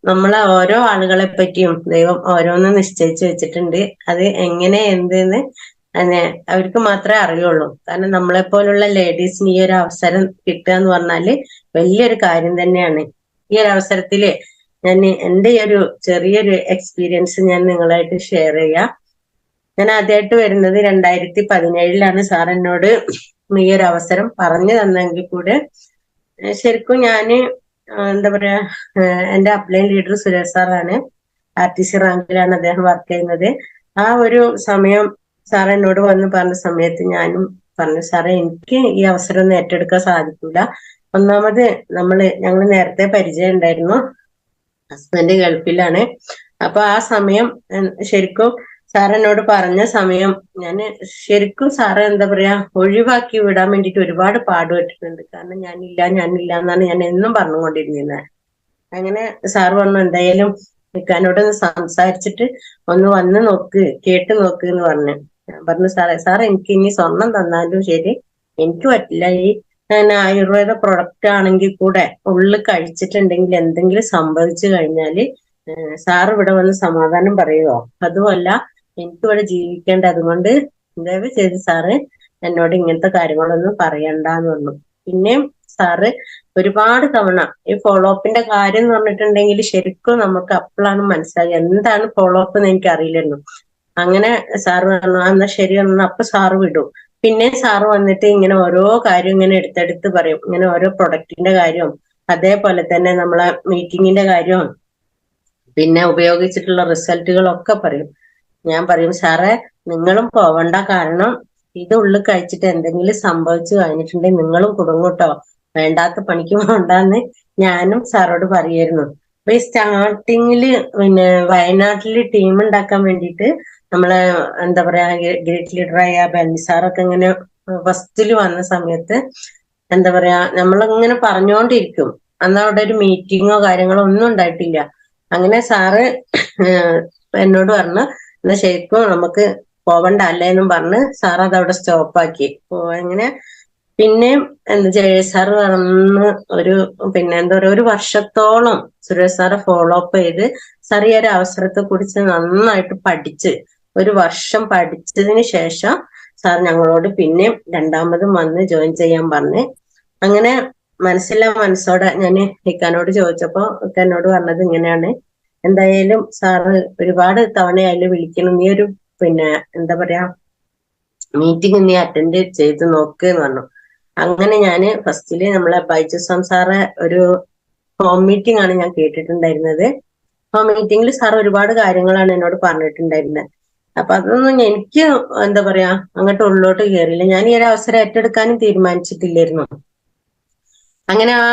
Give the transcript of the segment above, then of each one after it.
നമ്മളെ ഓരോ ആളുകളെ പറ്റിയും ദൈവം ഓരോന്ന് നിശ്ചയിച്ചു വെച്ചിട്ടുണ്ട്. അത് എങ്ങനെ എന്തെന്ന് അവർക്ക് മാത്രമേ അറിയുള്ളൂ. കാരണം നമ്മളെ പോലുള്ള ലേഡീസിന് ഈ ഒരു അവസരം കിട്ടുക എന്ന് പറഞ്ഞാല് വലിയൊരു കാര്യം തന്നെയാണ്. ഈ ഒരു അവസരത്തില് ഞാൻ എന്റെ ഈ ഒരു ചെറിയൊരു എക്സ്പീരിയൻസ് ഞാൻ നിങ്ങളായിട്ട് ഷെയർ ചെയ്യാം. ഞാൻ ആദ്യമായിട്ട് വരുന്നത് 2017 സാർ എന്നോട് ഈ ഒരു അവസരം പറഞ്ഞു തന്നെങ്കിൽ കൂടെ ശരിക്കും ഞാന് എന്താ പറയാ, എന്റെ അപ്ലൈൻ ലീഡർ സുരേഷ് സാറാണ്. RTC റാങ്കിലാണ് അദ്ദേഹം വർക്ക് ചെയ്യുന്നത്. ആ ഒരു സമയം സാർ എന്നോട് വന്ന് പറഞ്ഞ സമയത്ത് ഞാനും പറഞ്ഞു, സാറേ എനിക്ക് ഈ അവസരം ഒന്നും ഏറ്റെടുക്കാൻ സാധിക്കില്ല. ഒന്നാമത് ഞങ്ങൾ നേരത്തെ പരിചയം ഉണ്ടായിരുന്നു, ഹസ്ബൻഡ് ഗൾഫിലാണ്. അപ്പൊ ആ സമയം ശരിക്കും സാർ എന്നോട് പറഞ്ഞ സമയം ഞാൻ ശരിക്കും സാറ് എന്താ പറയാ ഒഴിവാക്കി വിടാൻ വേണ്ടിയിട്ട് ഒരുപാട് പാടുപെട്ടിട്ടുണ്ട്. കാരണം ഞാനില്ല എന്നാണ് ഞാൻ എന്നും പറഞ്ഞുകൊണ്ടിരുന്നത്. അങ്ങനെ സാറ് പറഞ്ഞു, എന്തായാലും ഇക്കാനോടൊന്ന് സംസാരിച്ചിട്ട് ഒന്ന് വന്ന് നോക്ക്, കേട്ട് നോക്ക് എന്ന് പറഞ്ഞു. ഞാൻ പറഞ്ഞു, സാറേ എനിക്ക് ഇനി സ്വർണം തന്നാലും ശരി എനിക്ക് പറ്റില്ല. ഈ ആയുർവേദ പ്രൊഡക്റ്റ് ആണെങ്കിൽ കൂടെ ഉള്ളിൽ കഴിച്ചിട്ടുണ്ടെങ്കിൽ എന്തെങ്കിലും സംഭവിച്ചു കഴിഞ്ഞാല് സാറ് ഇവിടെ വന്ന് സമാധാനം പറയുമോ? അതുമല്ല എനിക്കിവിടെ ജീവിക്കേണ്ട, അതുകൊണ്ട് ദയവ് ചെയ്ത് സാറ് എന്നോട് ഇങ്ങനത്തെ കാര്യങ്ങളൊന്നും പറയണ്ടെന്ന് പറഞ്ഞു. പിന്നെയും സാറ് ഒരുപാട് തവണ ഈ ഫോളോ അപ്പിന്റെ കാര്യം എന്ന് പറഞ്ഞിട്ടുണ്ടെങ്കിൽ ശരിക്കും നമുക്ക് അപ്പോഴാണ് മനസ്സിലായി എന്താണ് ഫോളോ അപ്പ് എന്ന് എനിക്ക് അറിയില്ലായിരുന്നു. അങ്ങനെ സാറ് പറഞ്ഞു, എന്നാ ശരി പറഞ്ഞു. അപ്പൊ സാറ് വിടും. പിന്നെ സാറ് വന്നിട്ട് ഇങ്ങനെ ഓരോ കാര്യം ഇങ്ങനെ എടുത്തെടുത്ത് പറയും. ഇങ്ങനെ ഓരോ പ്രൊഡക്റ്റിന്റെ കാര്യവും അതേപോലെ തന്നെ നമ്മളെ മീറ്റിങ്ങിന്റെ കാര്യവും പിന്നെ ഉപയോഗിച്ചിട്ടുള്ള റിസൾട്ടുകളൊക്കെ പറയും. ഞാൻ പറയും, സാറേ നിങ്ങളും പോവണ്ട, കാരണം ഇത് ഉള്ളിൽ കഴിച്ചിട്ട് എന്തെങ്കിലും സംഭവിച്ചു കഴിഞ്ഞിട്ടുണ്ടെങ്കിൽ നിങ്ങളും കുടുങ്ങൂട്ടോ, വേണ്ടാത്ത പണിക്ക് പോണ്ടെന്ന് ഞാനും സാറോട് പറയായിരുന്നു. അപ്പൊ ഈ സ്റ്റാർട്ടിങ്ങില് വയനാട്ടില് ടീം ഉണ്ടാക്കാൻ വേണ്ടിയിട്ട് നമ്മളെ എന്താ പറയാ ഗ്രേറ്റ് ലീഡറായ ബെന്നി സാറൊക്കെ ഇങ്ങനെ ഫസ്റ്റില് വന്ന സമയത്ത് എന്താ പറയാ നമ്മളിങ്ങനെ പറഞ്ഞുകൊണ്ടിരിക്കും. അന്ന് അവിടെ ഒരു മീറ്റിങ്ങോ കാര്യങ്ങളോ ഒന്നും ഉണ്ടായിട്ടില്ല. അങ്ങനെ സാറ് എന്നോട് പറഞ്ഞു, എന്നാ ശരിക്കും നമുക്ക് പോവണ്ട അല്ലേ എന്നും പറഞ്ഞ് സാർ അതവിടെ സ്റ്റോപ്പാക്കി. അങ്ങനെ പിന്നെയും ജയേഷ് സാറ് വന്ന് എന്താ പറയാ ഒരു വർഷത്തോളം സുരേഷ് സാറെ ഫോളോ അപ്പ് ചെയ്ത് സാർ ഈ ഒരു അവസരത്തെ കുറിച്ച് നന്നായിട്ട് പഠിച്ച് ഒരു വർഷം പഠിച്ചതിന് ശേഷം സാർ ഞങ്ങളോട് പിന്നെയും രണ്ടാമതും വന്ന് ജോയിൻ ചെയ്യാൻ പറഞ്ഞ്. അങ്ങനെ മനസ്സോടെ ഞാൻ ഇക്കാനോട് ചോദിച്ചപ്പോ ഇക്കാനോട് പറഞ്ഞത് ഇങ്ങനെയാണ്, എന്തായാലും സാറ് ഒരുപാട് തവണ അതിൽ വിളിക്കണം, നീ ഒരു എന്താ പറയാ മീറ്റിംഗ് നീ അറ്റൻഡ് ചെയ്ത് നോക്ക് എന്ന് പറഞ്ഞു. അങ്ങനെ ഞാന് ഫസ്റ്റില് നമ്മളെ ബൈജു സാറെ ഒരു ഹോം മീറ്റിംഗ് ആണ് ഞാൻ കേട്ടിട്ടുണ്ടായിരുന്നത്. ഹോം മീറ്റിംഗിൽ സാർ ഒരുപാട് കാര്യങ്ങളാണ് എന്നോട് പറഞ്ഞിട്ടുണ്ടായിരുന്നത്. അപ്പൊ അതൊന്നും എനിക്ക് എന്താ പറയാ അങ്ങോട്ട് ഉള്ളോട്ട് കയറിയില്ല. ഞാൻ ഈ ഒരു അവസരം ഏറ്റെടുക്കാനും തീരുമാനിച്ചിട്ടില്ലായിരുന്നു. അങ്ങനെ ആ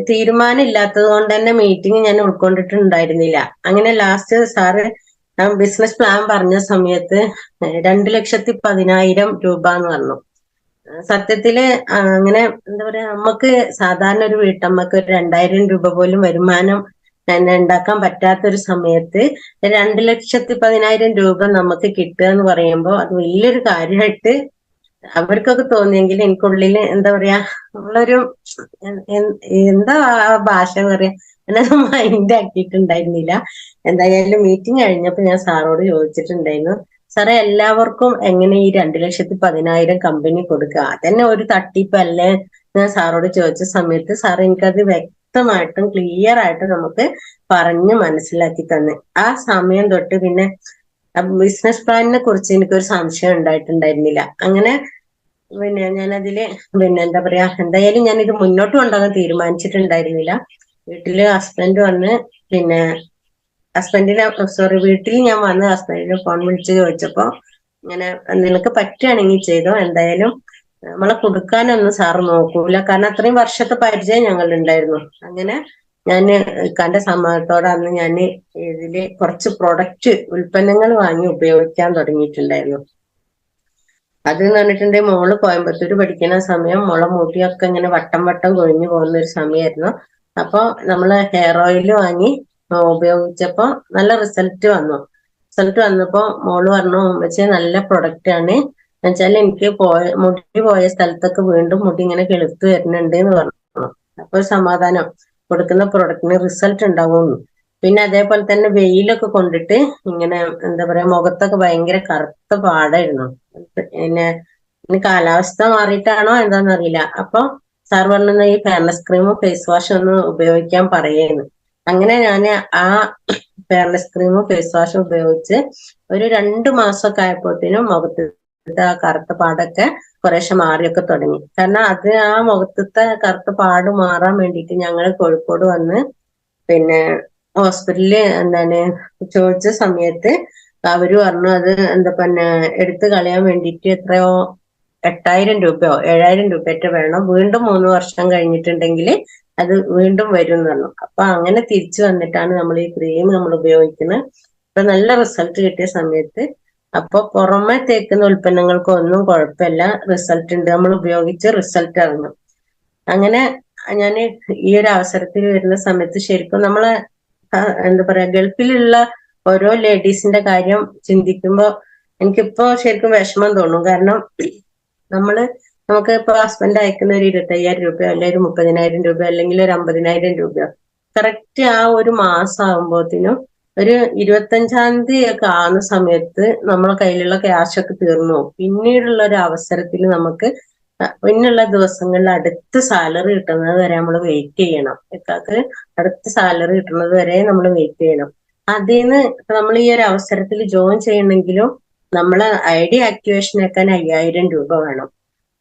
തീരുമാനം ഇല്ലാത്തത് കൊണ്ട് തന്നെ മീറ്റിംഗ് ഞാൻ ഉൾക്കൊണ്ടിട്ടുണ്ടായിരുന്നില്ല. അങ്ങനെ ലാസ്റ്റ് സാറ് ബിസിനസ് പ്ലാൻ പറഞ്ഞ സമയത്ത് 2,10,000 രൂപ എന്ന് പറഞ്ഞു. സത്യത്തില് അങ്ങനെ എന്താ പറയാ നമുക്ക് സാധാരണ ഒരു വീട്ടമ്മക്ക് ഒരു 2,000 രൂപ പോലും വരുമാനം ഉണ്ടാക്കാൻ പറ്റാത്തൊരു സമയത്ത് 2,10,000 രൂപ നമുക്ക് കിട്ടുക എന്ന് പറയുമ്പോൾ അത് വലിയൊരു കാര്യമായിട്ട് അവർക്കൊക്കെ തോന്നിയെങ്കിൽ എനിക്കുള്ളിൽ എന്താ പറയാ നമ്മളൊരു എന്താ ഭാഷ പറയാ എന്നത് മൈൻഡ് ആക്കിയിട്ടുണ്ടായിരുന്നില്ല. എന്തായാലും മീറ്റിംഗ് കഴിഞ്ഞപ്പോ ഞാൻ സാറോട് ചോദിച്ചിട്ടുണ്ടായിരുന്നു, സാറേ എല്ലാവർക്കും എങ്ങനെ ഈ 2,10,000 കമ്പനി കൊടുക്കുക, അതന്നെ ഒരു തട്ടിപ്പല്ലേ? ഞാൻ സാറോട് ചോദിച്ച സമയത്ത് സാർ എനിക്കത് വ്യക്തമായിട്ടും ക്ലിയർ ആയിട്ടും നമുക്ക് പറഞ്ഞ് മനസ്സിലാക്കി തന്നെ. ആ സമയം തൊട്ട് പിന്നെ ബിസിനസ് പ്ലാനിനെ കുറിച്ച് എനിക്കൊരു സംശയം ഉണ്ടായിട്ടുണ്ടായിരുന്നില്ല. അങ്ങനെ ഞാനതില് എന്താ പറയാ എന്തായാലും ഞാനിത് മുന്നോട്ട് കൊണ്ടുപോകാൻ തീരുമാനിച്ചിട്ടുണ്ടായിരുന്നില്ല. വീട്ടില് ഹസ്ബൻഡ് വന്ന് വീട്ടിൽ ഞാൻ വന്ന് ഹസ്ബൻഡിനെ ഫോൺ വിളിച്ച് ചോദിച്ചപ്പോ ഇങ്ങനെ നിനക്ക് പറ്റുകയാണെങ്കിൽ ചെയ്തോ, എന്തായാലും നമ്മളെ കൊടുക്കാനൊന്നും സാറ് നോക്കൂല, കാരണം അത്രയും വർഷത്തെ പരിചയം ഞങ്ങളുണ്ടായിരുന്നു. അങ്ങനെ ഞാൻ ഇക്കാന്റെ സമ്മതത്തോടെ അന്ന് ഞാൻ ഇതില് കുറച്ച് പ്രൊഡക്റ്റ് ഉൽപ്പന്നങ്ങൾ വാങ്ങി ഉപയോഗിക്കാൻ തുടങ്ങിയിട്ടുണ്ടായിരുന്നു. അതെന്ന് പറഞ്ഞിട്ടുണ്ടെങ്കിൽ മോള് കോയമ്പത്തൂർ പഠിക്കുന്ന സമയം മോളെ മുടിയൊക്കെ ഇങ്ങനെ വട്ടം വട്ടം കൊഴിഞ്ഞു പോകുന്ന ഒരു സമയമായിരുന്നു. അപ്പൊ നമ്മള് ഹെയർ ഓയിൽ വാങ്ങി ഉപയോഗിച്ചപ്പോ നല്ല റിസൾട്ട് വന്നപ്പോ മോള് പറഞ്ഞു, പക്ഷേ നല്ല പ്രൊഡക്റ്റ് ആണ്, എന്നുവെച്ചാൽ എനിക്ക് മുടി പോയ സ്ഥലത്തൊക്കെ വീണ്ടും മുടി ഇങ്ങനെ കിളുത്ത് വരുന്നുണ്ട് എന്ന് പറഞ്ഞു. അപ്പൊ സമാധാനം. കൊടുക്കുന്ന പ്രൊഡക്റ്റിന് റിസൾട്ട് ഉണ്ടാവുമെന്ന്. പിന്നെ അതേപോലെ തന്നെ വെയിലൊക്കെ കൊണ്ടിട്ട് ഇങ്ങനെ എന്താ പറയാ മുഖത്തൊക്കെ ഭയങ്കര കറുത്ത പാടായിരുന്നു. പിന്നെ ഇനി കാലാവസ്ഥ മാറിയിട്ടാണോ എന്താണെന്നറിയില്ല. അപ്പൊ സാർ പറഞ്ഞ ഈ ഫെയർനെസ് ക്രീമും ഫേസ് വാഷും ഒന്ന് ഉപയോഗിക്കാൻ പറയുന്നു. അങ്ങനെ ഞാൻ ആ ഫെയർനെസ് ക്രീമും ഫേസ് വാഷും ഉപയോഗിച്ച് ഒരു 2 മാസമൊക്കെ ആയപ്പോഴത്തേനും മുഖത്തെ ആ കറുത്ത പാടൊക്കെ കുറേശ്ശെ മാറിയൊക്കെ തുടങ്ങി. കാരണം അത് ആ മുഖത്തെ കറുത്ത പാട് മാറാൻ വേണ്ടിയിട്ട് ഞങ്ങൾ കോഴിക്കോട് വന്ന് പിന്നെ ഹോസ്പിറ്റലില് ചോദിച്ച സമയത്ത് അവര് പറഞ്ഞു അത് എന്താ പിന്നെ എടുത്തു കളയാൻ വേണ്ടിയിട്ട് എത്രയോ 8,000 രൂപയോ 7,000 രൂപയൊക്കെ വേണം. വീണ്ടും 3 വർഷം കഴിഞ്ഞിട്ടുണ്ടെങ്കിൽ അത് വീണ്ടും വരും എന്ന് പറഞ്ഞു. അപ്പൊ അങ്ങനെ തിരിച്ചു വന്നിട്ടാണ് നമ്മൾ ഈ ക്രീം നമ്മൾ ഉപയോഗിക്കുന്നത്. അപ്പൊ നല്ല റിസൾട്ട് കിട്ടിയ സമയത്ത് അപ്പൊ പുറമെ തേക്കുന്ന ഉൽപ്പന്നങ്ങൾക്കൊന്നും കുഴപ്പമില്ല, റിസൾട്ട് ഉണ്ട്, നമ്മൾ ഉപയോഗിച്ച് റിസൾട്ട് അറിഞ്ഞു. അങ്ങനെ ഞാൻ ഈ ഒരു അവസരത്തിൽ വരുന്ന സമയത്ത് ശരിക്കും നമ്മളെ എന്താ പറയാ ഗൾഫിലുള്ള ഓരോ ലേഡീസിന്റെ കാര്യം ചിന്തിക്കുമ്പോ എനിക്കിപ്പോ ശരിക്കും വിഷമം തോന്നും. കാരണം നമുക്ക് ഇപ്പൊ ഹസ്ബൻഡ് അയക്കുന്ന ഒരു 25,000 രൂപയോ അല്ലെങ്കിൽ ഒരു 30,000 രൂപയോ അല്ലെങ്കിൽ ഒരു 50,000 രൂപയോ കറക്റ്റ് ആ ഒരു മാസം ആകുമ്പോഴത്തേനും ഒരു 25-ാം തീയതി ഒക്കെ ആകുന്ന സമയത്ത് നമ്മളെ കയ്യിലുള്ള ക്യാഷ് ഒക്കെ തീർന്നു പോകും. പിന്നീടുള്ള ഒരു അവസരത്തിൽ നമുക്ക് പിന്നുള്ള ദിവസങ്ങളിൽ അടുത്ത സാലറി കിട്ടുന്നത് വരെ നമ്മൾ വെയിറ്റ് ചെയ്യണം. ഇക്കാക്ക് അടുത്ത സാലറി കിട്ടുന്നത് വരെ നമ്മൾ വെയിറ്റ് ചെയ്യണം. അതിന്ന് നമ്മൾ ഈ ഒരു അവസരത്തിൽ ജോയിൻ ചെയ്യണമെങ്കിലും നമ്മളെ ID ആക്ടിവേഷൻ ആക്കാൻ 5,000 രൂപ വേണം.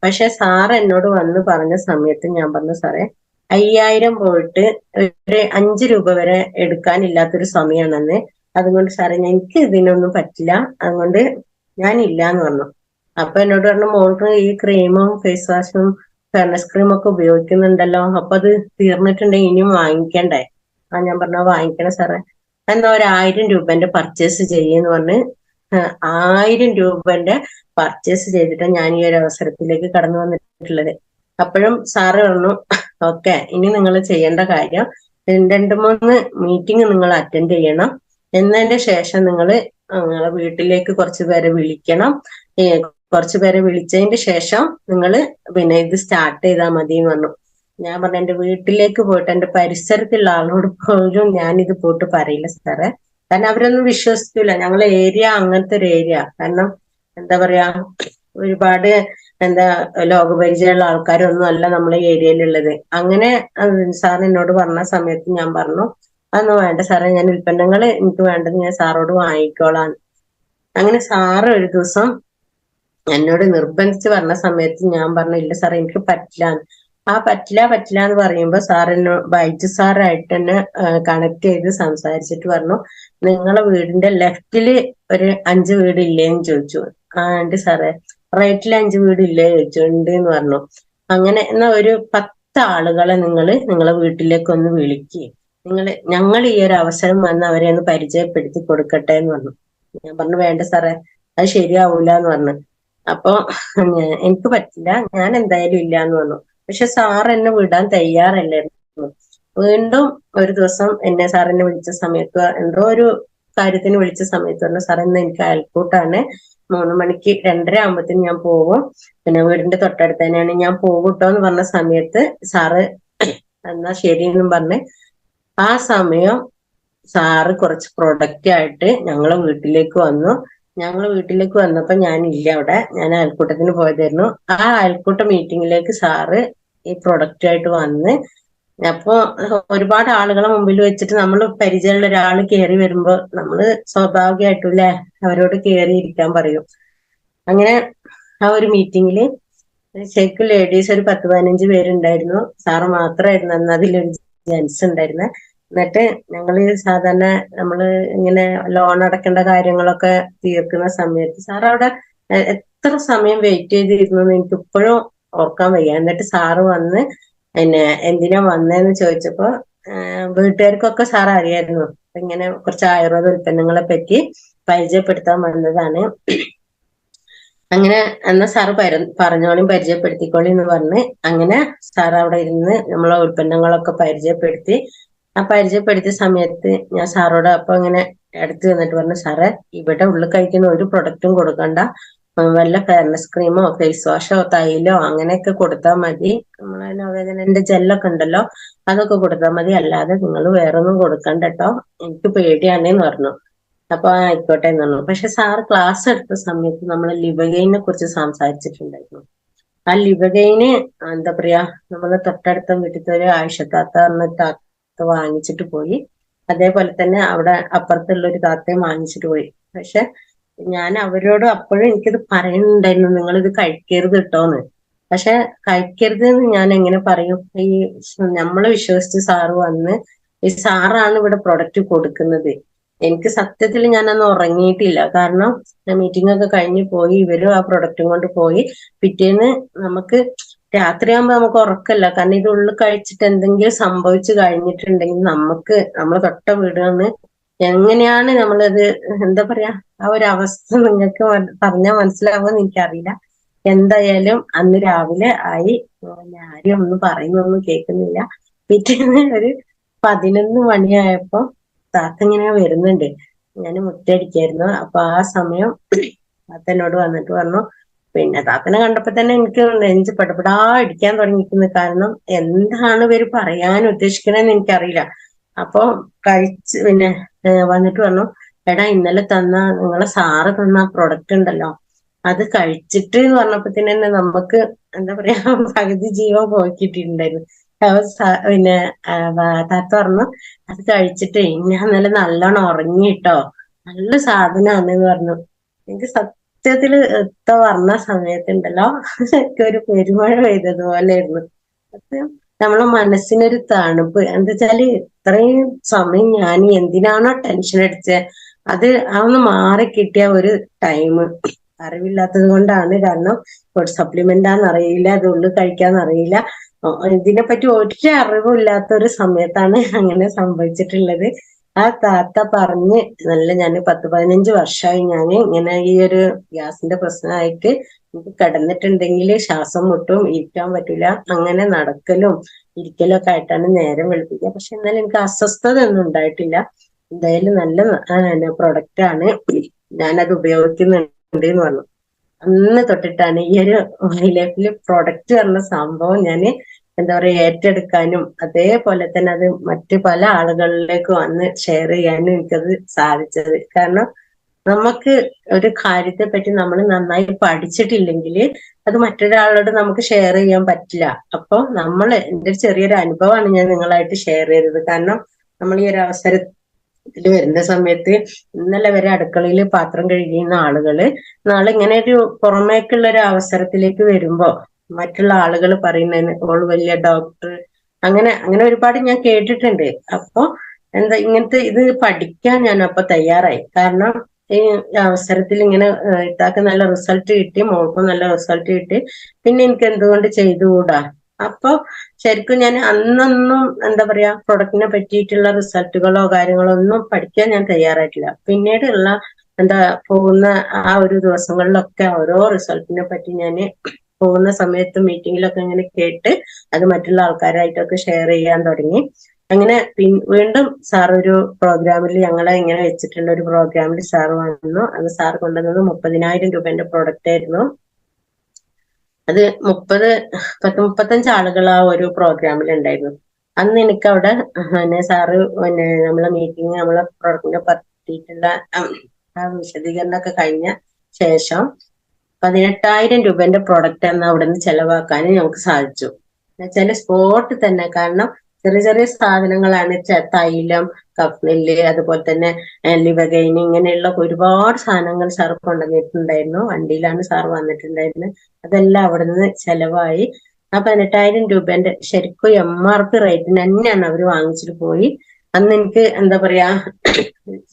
പക്ഷെ സാർ എന്നോട് വന്ന് പറഞ്ഞ സമയത്ത് ഞാൻ പറഞ്ഞു, സാറേ 5,000 പോയിട്ട് ഒരു 5 രൂപ വരെ എടുക്കാനില്ലാത്തൊരു സമയമാണെന്ന്, അതുകൊണ്ട് സാറേ എനിക്ക് ഇതിനൊന്നും പറ്റില്ല, അതുകൊണ്ട് ഞാൻ ഇല്ല എന്ന് പറഞ്ഞു. അപ്പൊ എന്നോട് പറഞ്ഞു, മോൾക്ക് ഈ ക്രീമും ഫേസ് വാഷും ഫെയർനെസ് ക്രീമും ഒക്കെ ഉപയോഗിക്കുന്നുണ്ടല്ലോ, അപ്പൊ അത് തീർന്നിട്ടുണ്ടെങ്കിൽ ഇനിയും വാങ്ങിക്കണ്ടേ? ഞാൻ പറഞ്ഞു വാങ്ങിക്കണം സാറേ, എന്നാ ഒരു 1,000 രൂപന്റെ പർച്ചേസ് ചെയ്യുമെന്ന് പറഞ്ഞ് 1,000 രൂപന്റെ പർച്ചേസ് ചെയ്തിട്ട് ഞാൻ ഈ ഒരു അവസരത്തിലേക്ക് കടന്നു വന്നിട്ടുള്ളത്. അപ്പോഴും സാറ് പറഞ്ഞു, ഓക്കെ, ഇനി നിങ്ങൾ ചെയ്യേണ്ട കാര്യം 2-3 മീറ്റിംഗ് നിങ്ങൾ അറ്റൻഡ് ചെയ്യണം. എന്നതിന്റെ ശേഷം നിങ്ങൾ നിങ്ങളെ വീട്ടിലേക്ക് കുറച്ചു പേരെ വിളിക്കണം. കുറച്ചു പേരെ വിളിച്ചതിന്റെ ശേഷം നിങ്ങൾ പിന്നെ ഇത് സ്റ്റാർട്ട് ചെയ്താൽ മതി എന്ന് പറഞ്ഞു. ഞാൻ പറഞ്ഞു എന്റെ വീട്ടിലേക്ക് പോയിട്ട് എന്റെ പരിസരത്തുള്ള ആളോട് പോലും ഞാൻ ഇത് പോയിട്ട് പറയില്ല സാറേ, കാരണം അവരൊന്നും വിശ്വസിക്കൂല. ഞങ്ങളെ ഏരിയ അങ്ങനത്തെ ഒരു ഏരിയ. കാരണം എന്താ പറയാ, ഒരുപാട് ലോകപരിചയമുള്ള ആൾക്കാരൊന്നും അല്ല നമ്മളെ ഏരിയയിലുള്ളത്. അങ്ങനെ സാർ എന്നോട് പറഞ്ഞ സമയത്ത് ഞാൻ പറഞ്ഞു, അതൊന്നും വേണ്ട സാറേ, ഞാൻ ഉൽപ്പന്നങ്ങൾ എനിക്ക് വേണ്ടത് ഞാൻ സാറോട് വാങ്ങിക്കോളാം. അങ്ങനെ സാറ് ഒരു ദിവസം എന്നോട് നിർബന്ധിച്ച് പറഞ്ഞ സമയത്ത് ഞാൻ പറഞ്ഞു, ഇല്ല സാറേ എനിക്ക് പറ്റില്ല. ആ പറ്റില്ല എന്ന് പറയുമ്പോ സാറിനോ ബൈജു സാറായിട്ട് തന്നെ കണക്ട് ചെയ്ത് സംസാരിച്ചിട്ട് പറഞ്ഞു, നിങ്ങളെ വീടിന്റെ ലെഫ്റ്റില് ഒരു 5 വീട് ഇല്ലേന്ന് ചോദിച്ചു. ഉണ്ട് സാറേ. റൈറ്റിൽ 5 വീട് ഇല്ലേ ചോദിച്ചു. ഉണ്ട് എന്ന് പറഞ്ഞു. അങ്ങനെ എന്നാ ഒരു 10 ആളുകളെ നിങ്ങളെ വീട്ടിലേക്ക് ഒന്ന് വിളിക്കുക, ഞങ്ങൾ ഈ ഒരു അവസരം വന്ന് അവരെ ഒന്ന് പരിചയപ്പെടുത്തി കൊടുക്കട്ടെ എന്ന് പറഞ്ഞു. ഞാൻ പറഞ്ഞു വേണ്ട സാറേ, അത് ശരിയാവൂല എന്ന് പറഞ്ഞു. അപ്പൊ എനിക്ക് പറ്റില്ല, ഞാൻ എന്തായാലും ഇല്ല എന്ന് പറഞ്ഞു. പക്ഷെ സാർ എന്നെ വിടാൻ തയ്യാറല്ലായിരുന്നു. വീണ്ടും ഒരു ദിവസം സാർ എന്നെ വിളിച്ച സമയത്ത്, എന്തോ ഒരു കാര്യത്തിന് വിളിച്ച സമയത്ത് പറഞ്ഞു, സാർ ഇന്ന് എനിക്ക് അയൽക്കൂട്ടാണ്, 3 മണിക്ക് 2:30 ആകുമ്പോഴത്തേന് ഞാൻ പോകും, പിന്നെ വീടിന്റെ തൊട്ടടുത്ത് തന്നെയാണ്, ഞാൻ പോകുട്ടോ എന്ന് പറഞ്ഞ സമയത്ത് സാറ് എന്നാ ശരിയെന്നും പറഞ്ഞ് ആ സമയം സാറ് കുറച്ച് പ്രൊഡക്റ്റ് ആയിട്ട് ഞങ്ങളെ വീട്ടിലേക്ക് വന്നു. ഞങ്ങൾ വീട്ടിലേക്ക് വന്നപ്പോ ഞാനില്ല അവിടെ, ഞാൻ അയൽക്കൂട്ടത്തിന് പോയതായിരുന്നു. ആ അയൽക്കൂട്ട മീറ്റിങ്ങിലേക്ക് സാറ് ഈ പ്രൊഡക്റ്റ് ആയിട്ട് വന്ന്, അപ്പൊ ഒരുപാട് ആളുകളെ മുമ്പിൽ വെച്ചിട്ട് നമ്മൾ പരിചയമുള്ള ഒരാൾ കയറി വരുമ്പോ നമ്മള് സ്വാഭാവികമായിട്ടില്ലേ അവരോട് കയറി ഇരിക്കാൻ പറയും. അങ്ങനെ ആ ഒരു മീറ്റിങ്ങില് ശരിക്കും ലേഡീസ് ഒരു 10-15 പേരുണ്ടായിരുന്നു. സാറ് മാത്രമായിരുന്നു അന്ന് അതിലൊരു ജെന്റ്സ് ഉണ്ടായിരുന്നെ. എന്നിട്ട് ഞങ്ങള് സാധാരണ നമ്മള് ഇങ്ങനെ ലോൺ അടക്കേണ്ട കാര്യങ്ങളൊക്കെ തീർക്കുന്ന സമയത്ത് സാർ അവിടെ എത്ര സമയം വെയിറ്റ് ചെയ്തിരുന്നു എന്ന് എനിക്ക് ഇപ്പോഴും ഓർക്കാൻ വയ്യ. എന്നിട്ട് സാറ് വന്ന് എന്തിനാ വന്നേന്ന് ചോദിച്ചപ്പോ വീട്ടുകാർക്കൊക്കെ സാർ അറിയായിരുന്നു, ഇങ്ങനെ കുറച്ച് ആയുർവേദ ഉൽപ്പന്നങ്ങളെ പറ്റി പരിചയപ്പെടുത്താൻ വന്നതാണ്. അങ്ങനെ എന്നാ സാറ് പറഞ്ഞോളും പരിചയപ്പെടുത്തിക്കോളി എന്ന് പറഞ്ഞ് അങ്ങനെ സാർ അവിടെ ഇരുന്ന് നമ്മളെ ഉൽപ്പന്നങ്ങളൊക്കെ പരിചയപ്പെടുത്തി. ആ പരിചയപ്പെടുത്തിയ സമയത്ത് ഞാൻ സാറോട് അപ്പൊ ഇങ്ങനെ അടുത്ത് വന്നിട്ട് പറഞ്ഞു, സാറേ ഇവിടെ ഉള്ളിൽ കഴിക്കുന്ന ഒരു പ്രൊഡക്റ്റും കൊടുക്കണ്ട, വല്ല ഫെയർനെസ് ക്രീമോ ഫേസ് വാഷോ തൈലോ അങ്ങനെയൊക്കെ കൊടുത്താൽ മതി. നമ്മളെ നവവേദനന്റെ ജെല്ലൊക്കെ ഉണ്ടല്ലോ, അതൊക്കെ കൊടുത്താൽ മതി, അല്ലാതെ നിങ്ങൾ വേറൊന്നും കൊടുക്കണ്ട കേട്ടോ, എനിക്ക് പേടിയാണെന്ന് പറഞ്ഞു. അപ്പൊ ആയിക്കോട്ടെ എന്ന് പറഞ്ഞു. പക്ഷെ സാറ് ക്ലാസ് എടുത്ത സമയത്ത് നമ്മൾ ലിവഗെയിനെ കുറിച്ച് സംസാരിച്ചിട്ടുണ്ടായിരുന്നു. ആ ലിവഗെയിന് എന്താ പറയാ, നമ്മള് തൊട്ടടുത്ത വീട്ടിലത്തെ ഒരു ആയിഷത്താത്ത പറഞ്ഞ താത്ത വാങ്ങിച്ചിട്ട് പോയി. അതേപോലെ തന്നെ അവിടെ അപ്പുറത്തുള്ള ഒരു താത്തയും വാങ്ങിച്ചിട്ട് പോയി. പക്ഷെ ഞാൻ അവരോട് അപ്പോഴും എനിക്കിത് പറയുന്നുണ്ടായിരുന്നു, നിങ്ങൾ ഇത് കഴിക്കരുത് കേട്ടോന്ന്. പക്ഷെ കഴിക്കരുത് എന്ന് ഞാൻ എങ്ങനെ പറയും? ഈ നമ്മളെ വിശ്വസിച്ച് സാറ് വന്ന്, ഈ സാറാണ് ഇവിടെ പ്രൊഡക്റ്റ് കൊടുക്കുന്നത്. എനിക്ക് സത്യത്തിൽ ഞാനന്ന് ഉറങ്ങിയിട്ടില്ല. കാരണം മീറ്റിംഗ് ഒക്കെ കഴിഞ്ഞ് പോയി, ഇവരും ആ പ്രൊഡക്റ്റും കൊണ്ട് പോയി. പിറ്റേന്ന് നമുക്ക് രാത്രിയാകുമ്പോ നമുക്ക് ഉറക്കല്ല. കാരണം ഇത് ഉള്ളിൽ കഴിച്ചിട്ട് എന്തെങ്കിലും സംഭവിച്ചു കഴിഞ്ഞിട്ടുണ്ടെങ്കിൽ നമ്മളെ തൊട്ട വീടുകളിൽ എങ്ങനെയാണ് നമ്മളത്, എന്താ പറയാ, ആ ഒരു അവസ്ഥ നിങ്ങൾക്ക് പറഞ്ഞാൽ മനസ്സിലാവുമെന്ന് എനിക്കറിയില്ല. എന്തായാലും അന്ന് രാവിലെ ആയി. ആരും ഒന്നും പറയുന്നൊന്നും കേൾക്കുന്നില്ല. പിറ്റേന്ന് ഒരു 11 മണിയായപ്പോ താത്ത ഇങ്ങനെ വരുന്നുണ്ട്. ഞാൻ മുറ്റടിക്കായിരുന്നു. അപ്പൊ ആ സമയം താത്ത എന്നോട് വന്നിട്ട് പറഞ്ഞു, പിന്നെ താത്തനെ കണ്ടപ്പോ തന്നെ എനിക്ക് നെഞ്ച് പടപടാ ഇടിക്കാൻ തുടങ്ങിയിരിക്കുന്നു. കാരണം എന്താണ് ഇവര് പറയാൻ ഉദ്ദേശിക്കണെന്ന് എനിക്കറിയില്ല. അപ്പൊ പിന്നെ വന്നിട്ട് പറഞ്ഞു, എടാ ഇന്നലെ നിങ്ങളെ സാറ് തന്ന പ്രൊഡക്റ്റ് ഉണ്ടല്ലോ, അത് കഴിച്ചിട്ട് എന്ന് പറഞ്ഞപ്പോ തന്നെ നമുക്ക് എന്താ പറയാ, പകുതി ജീവൻ പോക്കിയിട്ടുണ്ടായിരുന്നു. പിന്നെ താത്ത പറഞ്ഞു, അത് കഴിച്ചിട്ട് ഞാൻ ഇന്നലെ നല്ലോണം ഉറങ്ങിട്ടോ, നല്ല സാധനാണെന്ന് പറഞ്ഞു. എനിക്ക് സത്യത്തില് പറഞ്ഞ സമയത്തുണ്ടല്ലോ ഒരു പെരുമഴ പെയ്തതുപോലെ ആയിരുന്നു. സത്യം നമ്മളെ മനസ്സിനൊരു തണുപ്പ്. എന്താ വെച്ചാല് ഇത്രയും സമയം ഞാൻ എന്തിനാണോ ടെൻഷൻ അടിച്ചത്, അത് അതൊന്ന് മാറി കിട്ടിയ ഒരു ടൈം അറിവില്ലാത്തത് കൊണ്ടാണ്. കാരണം ഫുഡ് സപ്ലിമെന്റാന്ന് അറിയില്ല, അത് ഉള്ളിൽ കഴിക്കാന്ന് അറിയില്ല, ഇതിനെപ്പറ്റി ഒരു അറിവും ഇല്ലാത്ത ഒരു സമയത്താണ് അങ്ങനെ സംഭവിച്ചിട്ടുള്ളത്. ആ താത്ത പറഞ്ഞ് ഞാൻ 10-15 വർഷമായി ഞാൻ ഇങ്ങനെ ഈ ഒരു ഗ്യാസിന്റെ പ്രശ്നമായിട്ട് എനിക്ക് കിടന്നിട്ടുണ്ടെങ്കിൽ ശ്വാസം മുട്ടും, ഇരിക്കാൻ പറ്റില്ല, അങ്ങനെ നടക്കലും ഇരിക്കലും ഒക്കെ ആയിട്ടാണ് നേരം വെളുപ്പിക്കുക. പക്ഷെ എന്നാലും എനിക്ക് അസ്വസ്ഥത ഒന്നും ഉണ്ടായിട്ടില്ല. എന്തായാലും നല്ല പ്രൊഡക്റ്റ് ആണ്, ഞാനത് ഉപയോഗിക്കുന്നുണ്ട് എന്ന് പറഞ്ഞു. അന്ന് തൊട്ടിട്ടാണ് ഈ ഒരു മൈ ലൈഫില് പ്രൊഡക്റ്റ് പറഞ്ഞ സംഭവം ഞാൻ എന്താ പറയാ ഏറ്റെടുക്കാനും, അതേപോലെ തന്നെ അത് മറ്റു പല ആളുകളിലേക്ക് വന്ന് ഷെയർ ചെയ്യാനും എനിക്കത് സാധിച്ചത്. കാരണം നമുക്ക് ഒരു കാര്യത്തെ പറ്റി നമ്മൾ നന്നായി പഠിച്ചിട്ടില്ലെങ്കിൽ അത് മറ്റൊരാളോട് നമുക്ക് ഷെയർ ചെയ്യാൻ പറ്റില്ല. അപ്പൊ എന്റെ ഒരു ചെറിയൊരു അനുഭവമാണ് ഞാൻ നിങ്ങളായിട്ട് ഷെയർ ചെയ്തത്. കാരണം നമ്മൾ ഈ ഒരു അവസരത്തിൽ വരുന്ന സമയത്ത്, ഇന്നലെ വരെ അടുക്കളയിൽ പാത്രം കഴുകുന്ന ആളുകള് നാളെ ഇങ്ങനെ ഒരു പുറമേക്കുള്ള ഒരു അവസരത്തിലേക്ക് വരുമ്പോ മറ്റുള്ള ആളുകൾ പറയുന്നതിന് ഓൾ വലിയ ഡോക്ടർ, അങ്ങനെ അങ്ങനെ ഒരുപാട് ഞാൻ കേട്ടിട്ടുണ്ട്. അപ്പൊ ഇങ്ങനത്തെ ഇത് പഠിക്കാൻ ഞാൻ അപ്പൊ തയ്യാറായി. കാരണം ഈ അവസരത്തിൽ ഇങ്ങനെ ഇത്താക്ക് നല്ല റിസൾട്ട് കിട്ടി, മോൾക്കും നല്ല റിസൾട്ട് കിട്ടി, പിന്നെ എനിക്ക് എന്തുകൊണ്ട് ചെയ്തുകൂടാ? അപ്പൊ ശരിക്കും ഞാൻ അന്നൊന്നും എന്താ പറയാ പ്രൊഡക്റ്റിനെ പറ്റിയിട്ടുള്ള റിസൾട്ടുകളോ കാര്യങ്ങളോ ഒന്നും പഠിക്കാൻ ഞാൻ തയ്യാറായിട്ടില്ല. പിന്നീടുള്ള പോകുന്ന ആ ഒരു ദിവസങ്ങളിലൊക്കെ ഓരോ റിസൾട്ടിനെ പറ്റി ഞാൻ പോകുന്ന സമയത്ത് മീറ്റിങ്ങിലൊക്കെ ഇങ്ങനെ കേട്ട് അത് മറ്റുള്ള ആൾക്കാരായിട്ടൊക്കെ ഷെയർ ചെയ്യാൻ തുടങ്ങി. അങ്ങനെ വീണ്ടും സാർ ഒരു പ്രോഗ്രാമിൽ ഞങ്ങളെ ഇങ്ങനെ വെച്ചിട്ടുള്ള ഒരു പ്രോഗ്രാമിൽ സാർ വന്നു. അത് സാർ കൊണ്ടുവന്നത് 30,000 രൂപന്റെ പ്രൊഡക്റ്റ് ആയിരുന്നു. അത് 35 ആളുകൾ ആ ഒരു പ്രോഗ്രാമിൽ ഉണ്ടായിരുന്നു. അന്ന് എനിക്ക് അവിടെ സാറ് നമ്മളെ മീറ്റിംഗ് നമ്മളെ പ്രൊഡക്റ്റിനെ പറ്റിയിട്ടുള്ള ആ വിശദീകരണമൊക്കെ കഴിഞ്ഞ ശേഷം 18,000 രൂപന്റെ പ്രൊഡക്റ്റ് അന്ന് അവിടെ നിന്ന് ചെലവാക്കാൻ ഞങ്ങൾക്ക് സാധിച്ചു. എന്നുവെച്ചാല് സ്പോട്ട് തന്നെ. കാരണം ചെറിയ ചെറിയ സാധനങ്ങളാണ്, തൈലം, കഫ്നെല്ല്, അതുപോലെ തന്നെ ലിവഗൈൻ, ഇങ്ങനെയുള്ള ഒരുപാട് സാധനങ്ങൾ സാർ കൊണ്ടുവന്നിട്ടുണ്ടായിരുന്നു. വണ്ടിയിലാണ് സാർ വന്നിട്ടുണ്ടായിരുന്നത്. അതെല്ലാം അവിടെ നിന്ന് ചെലവായി. ആ 18,000 രൂപന്റെ ശരിക്കും MRP റേറ്റിന് തന്നെയാണ് അവർ വാങ്ങിച്ചിട്ട് പോയി. അന്ന് എനിക്ക് എന്താ പറയാ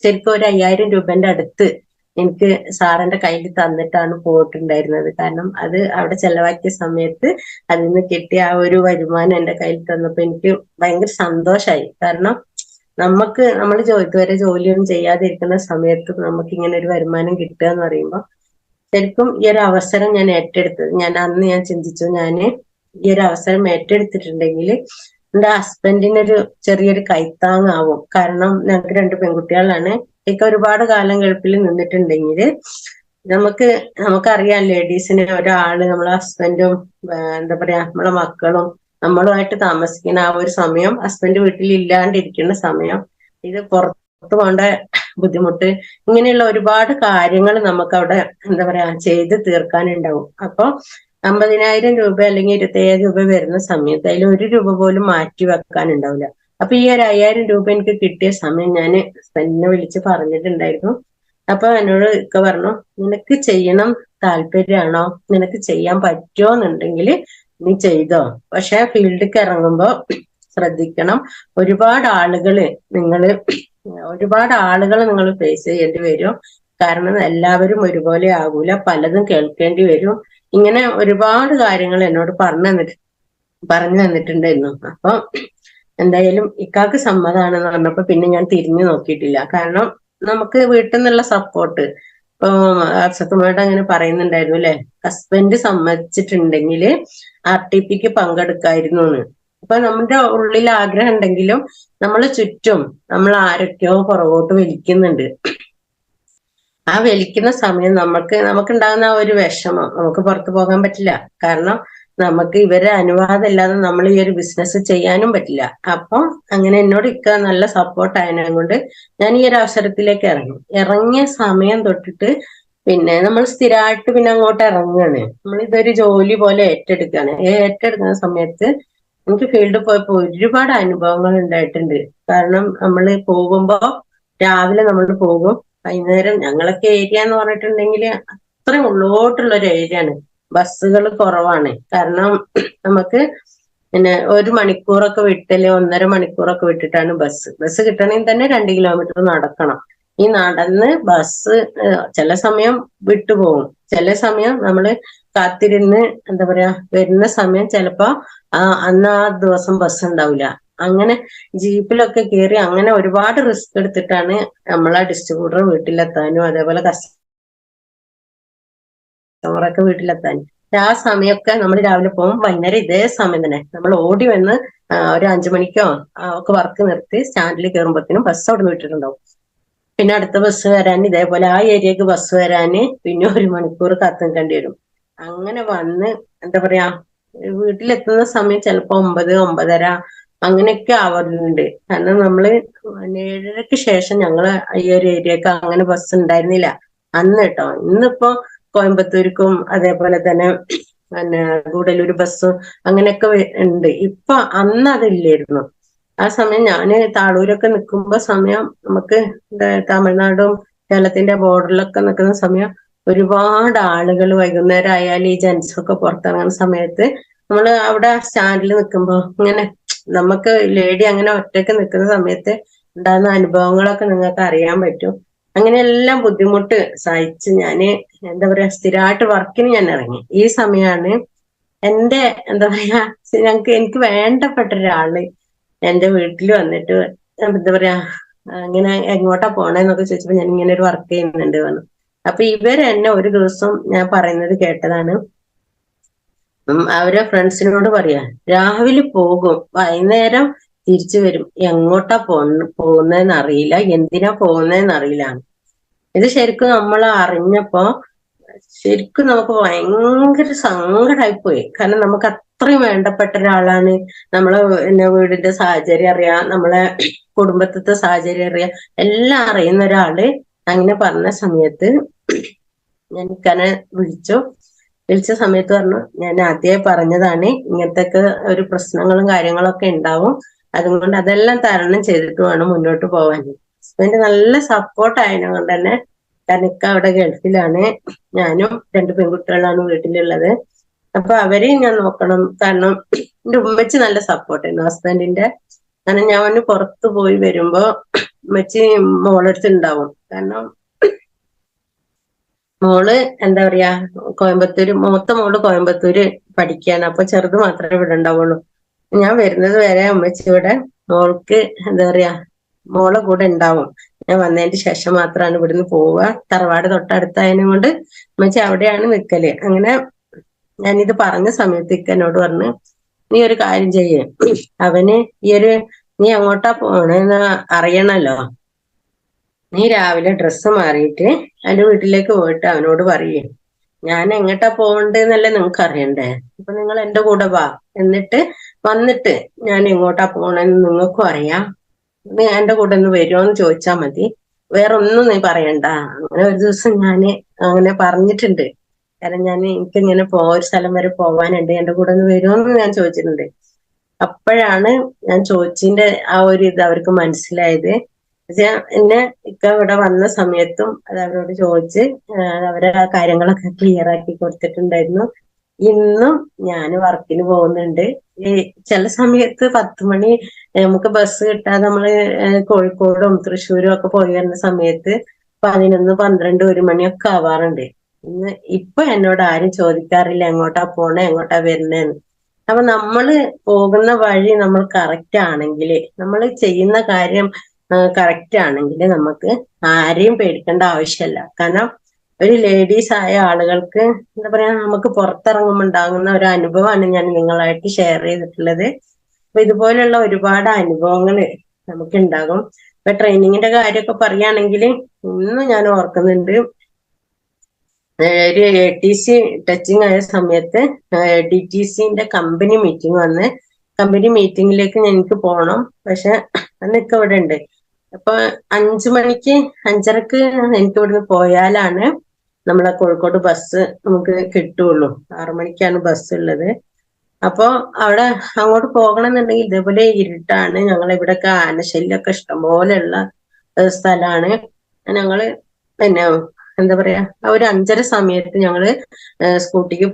ശരിക്കും ഒരു 5,000 രൂപന്റെ അടുത്ത് എനിക്ക് സാറിന്റെ കയ്യിൽ തന്നിട്ടാണ് പോയിട്ടുണ്ടായിരുന്നത്. കാരണം അത് അവിടെ ചെലവാക്കിയ സമയത്ത് അതിൽ നിന്ന് കിട്ടിയ ആ ഒരു വരുമാനം എന്റെ കയ്യിൽ തന്നപ്പോ എനിക്ക് ഭയങ്കര സന്തോഷമായി. കാരണം നമ്മൾ ഇതുവരെ ജോലിയൊന്നും ചെയ്യാതിരിക്കുന്ന സമയത്ത് നമുക്ക് ഇങ്ങനെ ഒരു വരുമാനം കിട്ടുക എന്ന് പറയുമ്പോൾ ശരിക്കും ഈ ഒരു അവസരം ഞാൻ ഏറ്റെടുത്തത്. ഞാൻ ചിന്തിച്ചു, ഈ ഒരു അവസരം ഏറ്റെടുത്തിട്ടുണ്ടെങ്കിൽ എന്റെ ഹസ്ബൻഡിനൊരു ചെറിയൊരു കൈത്താങ്ങാവും. കാരണം ഞങ്ങൾക്ക് 2 പെൺകുട്ടികളാണ്. ഒരുപാട് കാലം ഗൾഫിൽ നിന്നിട്ടുണ്ടെങ്കിൽ നമുക്ക് നമുക്കറിയാം ലേഡീസിന് ഒരാള് നമ്മളെ ഹസ്ബൻഡും എന്താ പറയാ നമ്മളെ മക്കളും നമ്മളുമായിട്ട് താമസിക്കുന്ന ആ ഒരു സമയം, ഹസ്ബൻഡ് വീട്ടിൽ ഇല്ലാണ്ടിരിക്കുന്ന സമയം, ഇത് പുറത്തു പോകേണ്ട ബുദ്ധിമുട്ട്, ഇങ്ങനെയുള്ള ഒരുപാട് കാര്യങ്ങൾ നമുക്ക് അവിടെ എന്താ പറയാ ചെയ്ത് തീർക്കാനുണ്ടാവും. അപ്പൊ 50,000 രൂപ അല്ലെങ്കിൽ 27 രൂപ വരുന്ന സമയത്ത് അതിൽ 1 രൂപ പോലും മാറ്റി വെക്കാനുണ്ടാവില്ല. അപ്പൊ ഈ ഒരു 5,000 രൂപ എനിക്ക് കിട്ടിയ സമയം ഞാൻ ഹസ്ബൻഡിനെ വിളിച്ച് പറഞ്ഞിട്ടുണ്ടായിരുന്നു. അപ്പൊ എന്നോട് ഒക്കെ പറഞ്ഞു, നിനക്ക് ചെയ്യണം താല്പര്യമാണോ, നിനക്ക് ചെയ്യാൻ പറ്റുമോ എന്നുണ്ടെങ്കിൽ നീ ചെയ്തോ, പക്ഷെ ഫീൽഡിലേക്ക് ഇറങ്ങുമ്പോ ശ്രദ്ധിക്കണം, ഒരുപാട് ആളുകള് നിങ്ങള് ഒരുപാട് ആളുകൾ നിങ്ങൾ ഫേസ് ചെയ്യേണ്ടി വരും. കാരണം എല്ലാവരും ഒരുപോലെ ആകൂല, പലതും കേൾക്കേണ്ടി വരും. ഇങ്ങനെ ഒരുപാട് കാര്യങ്ങൾ എന്നോട് പറഞ്ഞു തന്നിട്ടുണ്ടായിരുന്നു. അപ്പൊ എന്തായാലും ഇക്കാക്ക് സമ്മതമാണെന്ന് പറഞ്ഞപ്പോ പിന്നെ ഞാൻ തിരിഞ്ഞു നോക്കിയിട്ടില്ല. കാരണം നമുക്ക് വീട്ടിൽ നിന്നുള്ള സപ്പോർട്ട്, ഇപ്പൊ അർഷത്തുമായിട്ട് അങ്ങനെ പറയുന്നുണ്ടായിരുന്നു അല്ലെ, ഹസ്ബൻഡ് സമ്മതിച്ചിട്ടുണ്ടെങ്കിൽ RTPക്ക് പങ്കെടുക്കായിരുന്നു എന്ന്. അപ്പൊ നമ്മുടെ ഉള്ളിൽ ആഗ്രഹം ഉണ്ടെങ്കിലും നമ്മളെ ചുറ്റും നമ്മൾ ആരൊക്കെയോ പുറകോട്ട് വലിക്കുന്നുണ്ട്. ആ വലിക്കുന്ന സമയം നമുക്കുണ്ടാകുന്ന ആ ഒരു വിഷമം നമുക്ക് പുറത്തു പോകാൻ പറ്റില്ല. കാരണം നമുക്ക് ഇവരെ അനുവാദം ഇല്ലാതെ നമ്മൾ ഈ ഒരു ബിസിനസ് ചെയ്യാനും പറ്റില്ല. അപ്പൊ അങ്ങനെ എന്നോട് ഇക്ക നല്ല സപ്പോർട്ട് ആയതിനെ കൊണ്ട് ഞാൻ ഈ ഒരു അവസരത്തിലേക്ക് ഇറങ്ങിയ സമയം തൊട്ടിട്ട് പിന്നെ നമ്മൾ സ്ഥിരമായിട്ട് പിന്നെ അങ്ങോട്ട് ഇറങ്ങുകയാണ്. നമ്മൾ ഇതൊരു ജോലി പോലെ ഏറ്റെടുക്കുകയാണ്. ഏറ്റെടുക്കുന്ന സമയത്ത് എനിക്ക് ഫീൽഡിൽ പോയപ്പോ ഒരുപാട് അനുഭവങ്ങൾ ഉണ്ടായിട്ടുണ്ട്. കാരണം നമ്മൾ പോകുമ്പോ രാവിലെ നമ്മൾ പോകും, വൈകുന്നേരം, ഞങ്ങളൊക്കെ ഏരിയ എന്ന് പറഞ്ഞിട്ടുണ്ടെങ്കിൽ അത്രയും ഉള്ളോട്ടുള്ള ഒരു ഏരിയ ആണ്. ബസ്സുകൾ കുറവാണ്. കാരണം നമുക്ക് പിന്നെ 1 മണിക്കൂറൊക്കെ വിട്ടല്ലേ, 1.5 മണിക്കൂറൊക്കെ വിട്ടിട്ടാണ് ബസ് കിട്ടണമെങ്കിൽ തന്നെ 2 കിലോമീറ്റർ നടക്കണം. ഈ നടന്ന് ബസ് ചില സമയം വിട്ടുപോകും, ചില സമയം നമ്മള് കാത്തിരുന്ന് എന്താ പറയാ വരുന്ന സമയം ചിലപ്പോ അന്ന് ആ ദിവസം ബസ് ഉണ്ടാവില്ല. അങ്ങനെ ജീപ്പിലൊക്കെ കയറി അങ്ങനെ ഒരുപാട് റിസ്ക് എടുത്തിട്ടാണ് നമ്മളെ ഡിസ്ട്രിബ്യൂട്ടർ വീട്ടിലെത്താനും അതേപോലെ കസ്റ്റമറൊക്കെ വീട്ടിലെത്താനും. ആ സമയമൊക്കെ നമ്മൾ രാവിലെ പോകും, വൈകുന്നേരം ഇതേ സമയം തന്നെ നമ്മൾ ഓടി വന്ന് ഒരു 5 മണിക്കോ ഒക്കെ വർക്ക് നിർത്തി സ്റ്റാൻഡിൽ കയറുമ്പോഴത്തേനും ബസ് അവിടെ നിന്ന് വിട്ടിട്ടുണ്ടാവും. പിന്നെ അടുത്ത ബസ് വരാൻ ഇതേപോലെ ആ ഏരിയക്ക് ബസ് വരാന് പിന്നെ 1 മണിക്കൂർ കാത്തു നിൽക്കേണ്ടി വരും. അങ്ങനെ വന്ന് എന്താ പറയാ വീട്ടിലെത്തുന്ന സമയം ചിലപ്പോ 9, 9:30 അങ്ങനെയൊക്കെ ആവാറുണ്ട്. കാരണം നമ്മള് 7:30ക്ക് ശേഷം ഞങ്ങള് ഈ ഒരു ഏരിയക്ക് അങ്ങനെ ബസ് ഉണ്ടായിരുന്നില്ല അന്ന് കേട്ടോ. ഇന്നിപ്പോ കോയമ്പത്തൂർക്കും അതേപോലെ തന്നെ പിന്നെ ഗൂഡല്ലൂർ ബസ്സും അങ്ങനെയൊക്കെ ഉണ്ട്. ഇപ്പൊ അന്ന് അതില്ലായിരുന്നു. ആ സമയം ഞാന് താളൂരൊക്കെ നിൽക്കുമ്പോ സമയം നമുക്ക് തമിഴ്നാടും കേരളത്തിന്റെ ബോർഡറിലൊക്കെ നിൽക്കുന്ന സമയം ഒരുപാട് ആളുകൾ വൈകുന്നേരം ആയാലും ഈ ജെൻസൊക്കെ പുറത്തിറങ്ങുന്ന സമയത്ത് നമ്മള് അവിടെ സ്റ്റാൻഡിൽ നിൽക്കുമ്പോ ഇങ്ങനെ നമുക്ക് ലേഡി അങ്ങനെ ഒറ്റയ്ക്ക് നിൽക്കുന്ന സമയത്ത് ഉണ്ടാകുന്ന അനുഭവങ്ങളൊക്കെ നിങ്ങൾക്ക് അറിയാൻ പറ്റും. അങ്ങനെയെല്ലാം ബുദ്ധിമുട്ട് സഹിച്ച് ഞാന് എന്താ പറയാ സ്ഥിരമായിട്ട് വർക്കിന് ഞാൻ ഇറങ്ങി. ഈ സമയമാണ് എന്റെ എന്താ പറയാ എനിക്ക് വേണ്ടപ്പെട്ട ഒരാള് എന്റെ വീട്ടിൽ വന്നിട്ട് എന്താ പറയാ ഇങ്ങനെ എങ്ങോട്ടാ പോണേന്നൊക്കെ ചോദിച്ചപ്പോ ഞാൻ ഇങ്ങനെ ഒരു വർക്ക് ചെയ്യുന്നുണ്ട് പറഞ്ഞു. അപ്പൊ ഇവരെന്നെ ഒരു ദിവസം ഞാൻ പറയുന്നത് കേട്ടതാണ്. അവരെ ഫ്രണ്ട്സിനോട് പറയാ, രാവിലെ പോകും വൈകുന്നേരം തിരിച്ചു വരും, എങ്ങോട്ടാ പോകുന്നതെന്ന് അറിയില്ല, എന്തിനാ പോകുന്നതെന്ന് അറിയില്ല. ഇത് ശരിക്കും നമ്മൾ അറിഞ്ഞപ്പോ ശരിക്കും നമുക്ക് ഭയങ്കര സങ്കടമായിപ്പോയി. കാരണം നമുക്ക് അത്രയും വേണ്ടപ്പെട്ട ഒരാളാണ്. നമ്മളെ വീടിന്റെ സാഹചര്യം അറിയാം, നമ്മളെ കുടുംബത്തിത്തെ സാഹചര്യം അറിയാം, എല്ലാം അറിയുന്ന ഒരാള് അങ്ങനെ പറഞ്ഞ സമയത്ത് എനിക്കനെ വിളിച്ച സമയത്ത് പറഞ്ഞു, ഞാൻ ആദ്യമേ പറഞ്ഞതാണ് ഇങ്ങനത്തെ ഒരു പ്രശ്നങ്ങളും കാര്യങ്ങളൊക്കെ ഉണ്ടാവും, അതുകൊണ്ട് അതെല്ലാം തരണം ചെയ്തിട്ട് വേണം മുന്നോട്ട് പോകാൻ. ഹസ്ബൻഡ് നല്ല സപ്പോർട്ട് ആയതിനെ കൊണ്ട് തന്നെ, കാരണം ഇക്ക അവിടെ ഗൾഫിലാണ്, ഞാനും 2 പെൺകുട്ടികളാണ് വീട്ടിലുള്ളത്. അപ്പൊ അവരെ ഞാൻ നോക്കണം. കാരണം എന്റെ ഉമ്മച്ചി നല്ല സപ്പോർട്ടായിരുന്നു ഹസ്ബൻഡിന്റെ. കാരണം ഞാൻ പുറത്തു പോയി വരുമ്പോ ഉമ്മച്ചി മോളെടുത്ത് ഉണ്ടാവും. കാരണം മോള് എന്താ പറയാ മൂത്ത മോള് കോയമ്പത്തൂര് പഠിക്കാണ്. അപ്പൊ ചെറുത് മാത്രമേ ഇവിടെ ഉണ്ടാവുള്ളൂ. ഞാൻ വരുന്നത് വരെ ഉമ്മച്ചി ഇവിടെ മോൾക്ക് എന്താ പറയാ മോളെ കൂടെ ഉണ്ടാവും. ഞാൻ വന്നതിന് ശേഷം മാത്രമാണ് ഇവിടുന്ന് പോവുക. തറവാട് തൊട്ടടുത്തായതിനെ കൊണ്ട് ഉമ്മച്ചി അവിടെയാണ് നിൽക്കല്. അങ്ങനെ ഞാനിത് പറഞ്ഞ സമയത്തേക്ക് എന്നോട് പറഞ്ഞു, നീ ഒരു കാര്യം ചെയ്യേ, അവന് നീ എങ്ങോട്ടാ പോണേന്ന് അറിയണല്ലോ, നീ രാവിലെ ഡ്രസ്സ് മാറിയിട്ട് എന്റെ വീട്ടിലേക്ക് പോയിട്ട് അവനോട് പറയേ, ഞാൻ എങ്ങോട്ടാ പോകണ്ടെന്നല്ലേ നിങ്ങൾക്ക് അറിയണ്ടേ. അപ്പൊ നിങ്ങൾ എന്റെ കൂടെ വാ, എന്നിട്ട് വന്നിട്ട് ഞാൻ എങ്ങോട്ടാ പോണെന്ന് നിങ്ങൾക്കും അറിയാം. നീ എന്റെ കൂടെ ഒന്ന് വരുമോന്ന് ചോദിച്ചാ മതി, വേറെ ഒന്നും നീ പറയണ്ട. അങ്ങനെ ഒരു ദിവസം ഞാന് അങ്ങനെ പറഞ്ഞിട്ടുണ്ട്. കാരണം എനിക്കിങ്ങനെ ഒരു സ്ഥലം വരെ പോവാനുണ്ട്, എന്റെ കൂടെ ഒന്ന് വരുമോന്ന് ഞാൻ ചോദിച്ചിട്ടുണ്ട്. അപ്പോഴാണ് ഞാൻ ചോദിച്ചതിന്റെ ആ ഒരു ഇത് അവർക്ക് മനസ്സിലായത്. എന്നെ ഇക്ക ഇവിടെ വന്ന സമയത്തും അത് അവരോട് ചോദിച്ച് അവരെ ആ കാര്യങ്ങളൊക്കെ ക്ലിയർ ആക്കി കൊടുത്തിട്ടുണ്ടായിരുന്നു. ഇന്നും ഞാൻ വർക്കിന് പോകുന്നുണ്ട്. ഈ ചില സമയത്ത് 10 മണി നമുക്ക് ബസ് കിട്ടാതെ നമ്മള് കോഴിക്കോടും തൃശ്ശൂരും ഒക്കെ പോയി വരുന്ന സമയത്ത് 11, 12, 1 മണിയൊക്കെ ആവാറുണ്ട്. ഇപ്പൊ എന്നോട് ആരും ചോദിക്കാറില്ല എങ്ങോട്ടാ പോണേ എങ്ങോട്ടാ വരുന്നേന്ന്. അപ്പൊ നമ്മള് പോകുന്ന വഴി നമ്മൾ കറക്റ്റ് ആണെങ്കിൽ, നമ്മൾ ചെയ്യുന്ന കാര്യം കറക്റ്റ് ആണെങ്കിൽ നമുക്ക് ആരെയും പേടിക്കേണ്ട ആവശ്യമല്ല. കാരണം ഒരു ലേഡീസ് ആയ ആളുകൾക്ക് എന്താ പറയാ, നമുക്ക് പുറത്തിറങ്ങുമ്പോൾ ഉണ്ടാകുന്ന ഒരു അനുഭവമാണ് ഞാൻ നിങ്ങളായിട്ട് ഷെയർ ചെയ്തിട്ടുള്ളത്. അപ്പൊ ഇതുപോലുള്ള ഒരുപാട് അനുഭവങ്ങൾ നമുക്ക് ഉണ്ടാകും. ഇപ്പൊ ട്രെയിനിങ്ങിന്റെ കാര്യമൊക്കെ പറയുകയാണെങ്കിൽ ഇന്നും ഞാൻ ഓർക്കുന്നുണ്ട്. ഒരു ATC ടച്ചിങ് ആയ സമയത്ത് DTCന്റെ കമ്പനി മീറ്റിംഗ് വന്ന്, കമ്പനി മീറ്റിംഗിലേക്ക് എനിക്ക് പോകണം. പക്ഷെ അന്നൊക്കെ ഇവിടെ ഉണ്ട്. അപ്പൊ 5 മണിക്ക് 5:30 എനിക്ക് ഇവിടുന്ന് പോയാലാണ് നമ്മളെ കോഴിക്കോട് ബസ് നമുക്ക് കിട്ടുള്ളൂ. 6 മണിക്കാണ് ബസ് ഉള്ളത്. അപ്പൊ അവിടെ അങ്ങോട്ട് പോകണം എന്നുണ്ടെങ്കിൽ ഇതേപോലെ ഇരുട്ടാണ്. ഇവിടെയൊക്കെ ആനശല്യമൊക്കെ ഇഷ്ടംപോലെയുള്ള സ്ഥലമാണ്. ഞങ്ങള് പിന്നെ എന്താ പറയാ, ഒരു 5:30 സമയത്ത് ഞങ്ങള് സ്കൂട്ടിക്ക്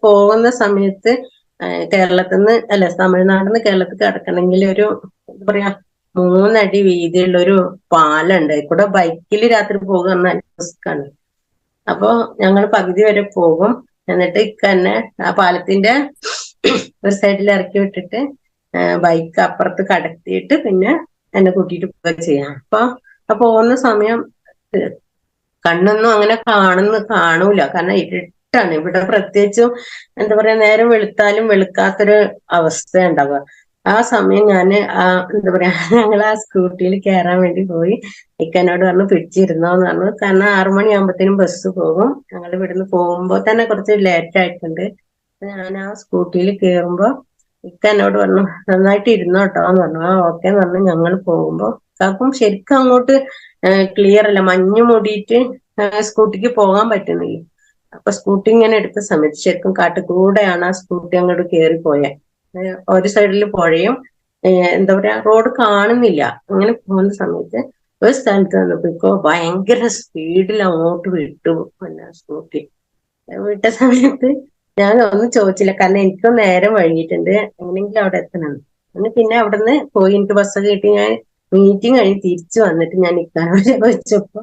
പോകുന്ന സമയത്ത് കേരളത്തിൽ നിന്ന് അല്ല, തമിഴ്നാട്ടിൽ നിന്ന് കേരളത്തിൽ കടക്കണമെങ്കിൽ ഒരു എന്താ പറയാ 3 അടി വീതിയുള്ള ഒരു പാലുണ്ട്. കൂടെ ബൈക്കിൽ രാത്രി പോകുന്ന റിസ്ക്കാണ്. അപ്പൊ ഞങ്ങൾ പകുതി വരെ പോകും. എന്നിട്ട് തന്നെ ആ പാലത്തിന്റെ ഒരു സൈഡിൽ ഇറക്കി വിട്ടിട്ട് ബൈക്ക് അപ്പുറത്ത് കടത്തിയിട്ട് പിന്നെ എന്നെ കൂട്ടിയിട്ട് പോവുക ചെയ്യാം. അപ്പൊ പോകുന്ന സമയം കണ്ണൊന്നും അങ്ങനെ കാണൂല. കാരണം ഇരുട്ടാണ് ഇവിടെ. പ്രത്യേകിച്ചും എന്താ പറയാ, നേരം വെളുത്താലും വെളുക്കാത്തൊരു അവസ്ഥ ഉണ്ടാവുക. ആ സമയം എന്താ പറയാ, ഞങ്ങൾ ആ സ്കൂട്ടിയിൽ കയറാൻ വേണ്ടി പോയി. ഇക്കനോട് പറഞ്ഞു പിടിച്ചിരുന്നോന്ന് പറഞ്ഞു. കാരണം 6 മണിയാകുമ്പോഴത്തേനും ബസ് പോകും. ഞങ്ങൾ ഇവിടുന്ന് പോകുമ്പോ തന്നെ കുറച്ച് ലേറ്റ് ആയിട്ടുണ്ട്. ഞാൻ ആ സ്കൂട്ടിയിൽ കയറുമ്പോ ഇക്ക എന്നോട് പറഞ്ഞു നന്നായിട്ട് ഇരുന്നോട്ടോ എന്ന് പറഞ്ഞു. ആ ഓക്കെ എന്ന് പറഞ്ഞു. ഞങ്ങൾ പോകുമ്പോ അപ്പം ശരിക്കും അങ്ങോട്ട് ക്ലിയർ അല്ല, മഞ്ഞ് മൂടിയിട്ട് സ്കൂട്ടിക്ക് പോകാൻ പറ്റുന്നില്ല. അപ്പൊ സ്കൂട്ടി ഇങ്ങനെ എടുത്ത സമയത്ത് ശരിക്കും കാട്ടുകൂടെയാണ് ആ സ്കൂട്ടി അങ്ങോട്ട് കയറിപ്പോയെ. ഒരു സൈഡിൽ പുഴയും എന്താ പറയാ, റോഡ് കാണുന്നില്ല. അങ്ങനെ പോകുന്ന സമയത്ത് ഒരു സ്ഥലത്ത് വന്നപ്പോ ഭയങ്കര സ്പീഡിൽ അങ്ങോട്ട് വിട്ടു. പിന്നെ സ്കൂട്ടി വിട്ട സമയത്ത് ഞാൻ ഒന്നും ചോദിച്ചില്ല, കാരണം എനിക്കും നേരം വൈകിട്ടുണ്ട്, എങ്ങനെയെങ്കിലും അവിടെ എത്തണം. പിന്നെ അവിടുന്ന് പോയി എനിക്ക് ബസ്സൊക്കെ കിട്ടി. ഞാൻ മീറ്റിംഗ് കഴിഞ്ഞ് തിരിച്ചു വന്നിട്ട് ഞാൻ ഇക്കാനോട് ചോദിച്ചപ്പോ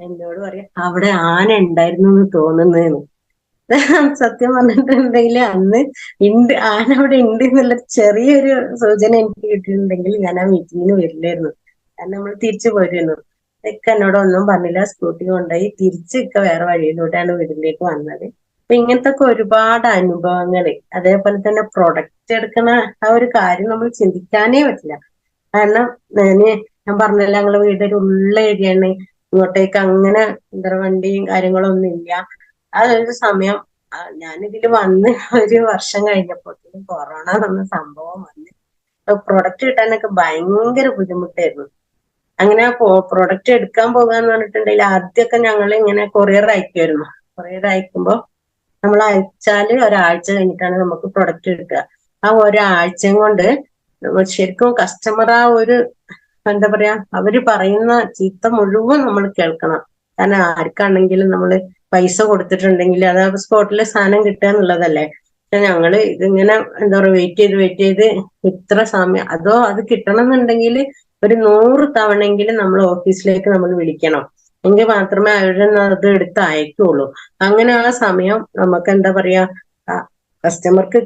എന്നോട് പറയാം അവിടെ ആന ഉണ്ടായിരുന്നു എന്ന് തോന്നുന്നേന്ന്. സത്യം പറഞ്ഞിട്ടുണ്ടെങ്കിൽ അന്ന് ആന അവിടെ ഉണ്ട് എന്നുള്ള ചെറിയൊരു സൂചന എനിക്ക് കിട്ടിയിട്ടുണ്ടെങ്കിൽ ഞാൻ ആ മീറ്റിങ്ങിന് വരില്ലായിരുന്നു. കാരണം നമ്മൾ തിരിച്ചു പോയിരുന്നു. ഇക്ക എന്നോട് ഒന്നും പറഞ്ഞില്ല, സ്കൂട്ടി കൊണ്ടുപോയി തിരിച്ച് ഇക്ക വേറെ വഴിയിലൂടെയാണ് വീട്ടിലേക്ക് വന്നത്. അപ്പൊ ഇങ്ങനത്തെ ഒക്കെ ഒരുപാട് അനുഭവങ്ങള്. അതേപോലെ തന്നെ പ്രൊഡക്റ്റ് എടുക്കുന്ന ആ ഒരു കാര്യം നമ്മൾ ചിന്തിക്കാനേ പറ്റില്ല. കാരണം ഞാൻ പറഞ്ഞല്ലോ, ഞങ്ങളെ വീട് ഒരു ഉള്ള ഏരിയയാണ്. ഇങ്ങോട്ടേക്ക് അങ്ങനെ എന്താ വണ്ടിയും കാര്യങ്ങളൊന്നും ഇല്ല. ആ ഒരു സമയം ഞാനിതിൽ വന്ന് ഒരു വർഷം കഴിഞ്ഞപ്പോഴത്തേക്കും കൊറോണ എന്ന സംഭവം വന്ന് പ്രൊഡക്റ്റ് കിട്ടാനൊക്കെ ഭയങ്കര ബുദ്ധിമുട്ടായിരുന്നു. അങ്ങനെ പ്രൊഡക്റ്റ് എടുക്കാൻ പോകാന്ന് പറഞ്ഞിട്ടുണ്ടെങ്കിൽ ആദ്യമൊക്കെ ഞങ്ങൾ ഇങ്ങനെ കൊറിയർ അയക്കുമായിരുന്നു. കൊറിയർ അയക്കുമ്പോ നമ്മൾ അയച്ചാല് ഒരാഴ്ച കഴിഞ്ഞിട്ടാണ് നമുക്ക് പ്രൊഡക്റ്റ് കിട്ടുക. ആ ഒരാഴ്ചയും കൊണ്ട് ശരിക്കും കസ്റ്റമർ ആ ഒരു എന്താ പറയാ, അവര് പറയുന്ന ചീത്ത മുഴുവൻ നമ്മൾ കേൾക്കണം. കാരണം ആർക്കാണെങ്കിലും നമ്മള് പൈസ കൊടുത്തിട്ടുണ്ടെങ്കിൽ അത് സ്പോട്ടിൽ സാധനം കിട്ടുക എന്നുള്ളതല്ലേ. പക്ഷെ ഞങ്ങള് ഇതിങ്ങനെ എന്താ പറയാ, വെയിറ്റ് ചെയ്ത് ഇത്ര സമയം, അതോ അത് കിട്ടണം എന്നുണ്ടെങ്കിൽ ഒരു 100 തവണയെങ്കിലും നമ്മൾ ഓഫീസിലേക്ക് നമ്മൾ വിളിക്കണം. എങ്കിൽ മാത്രമേ അവരുടെ അത് എടുത്ത് അയക്കുള്ളൂ. അങ്ങനെ ആ സമയം നമുക്ക് എന്താ പറയാ, കസ്റ്റമർക്ക്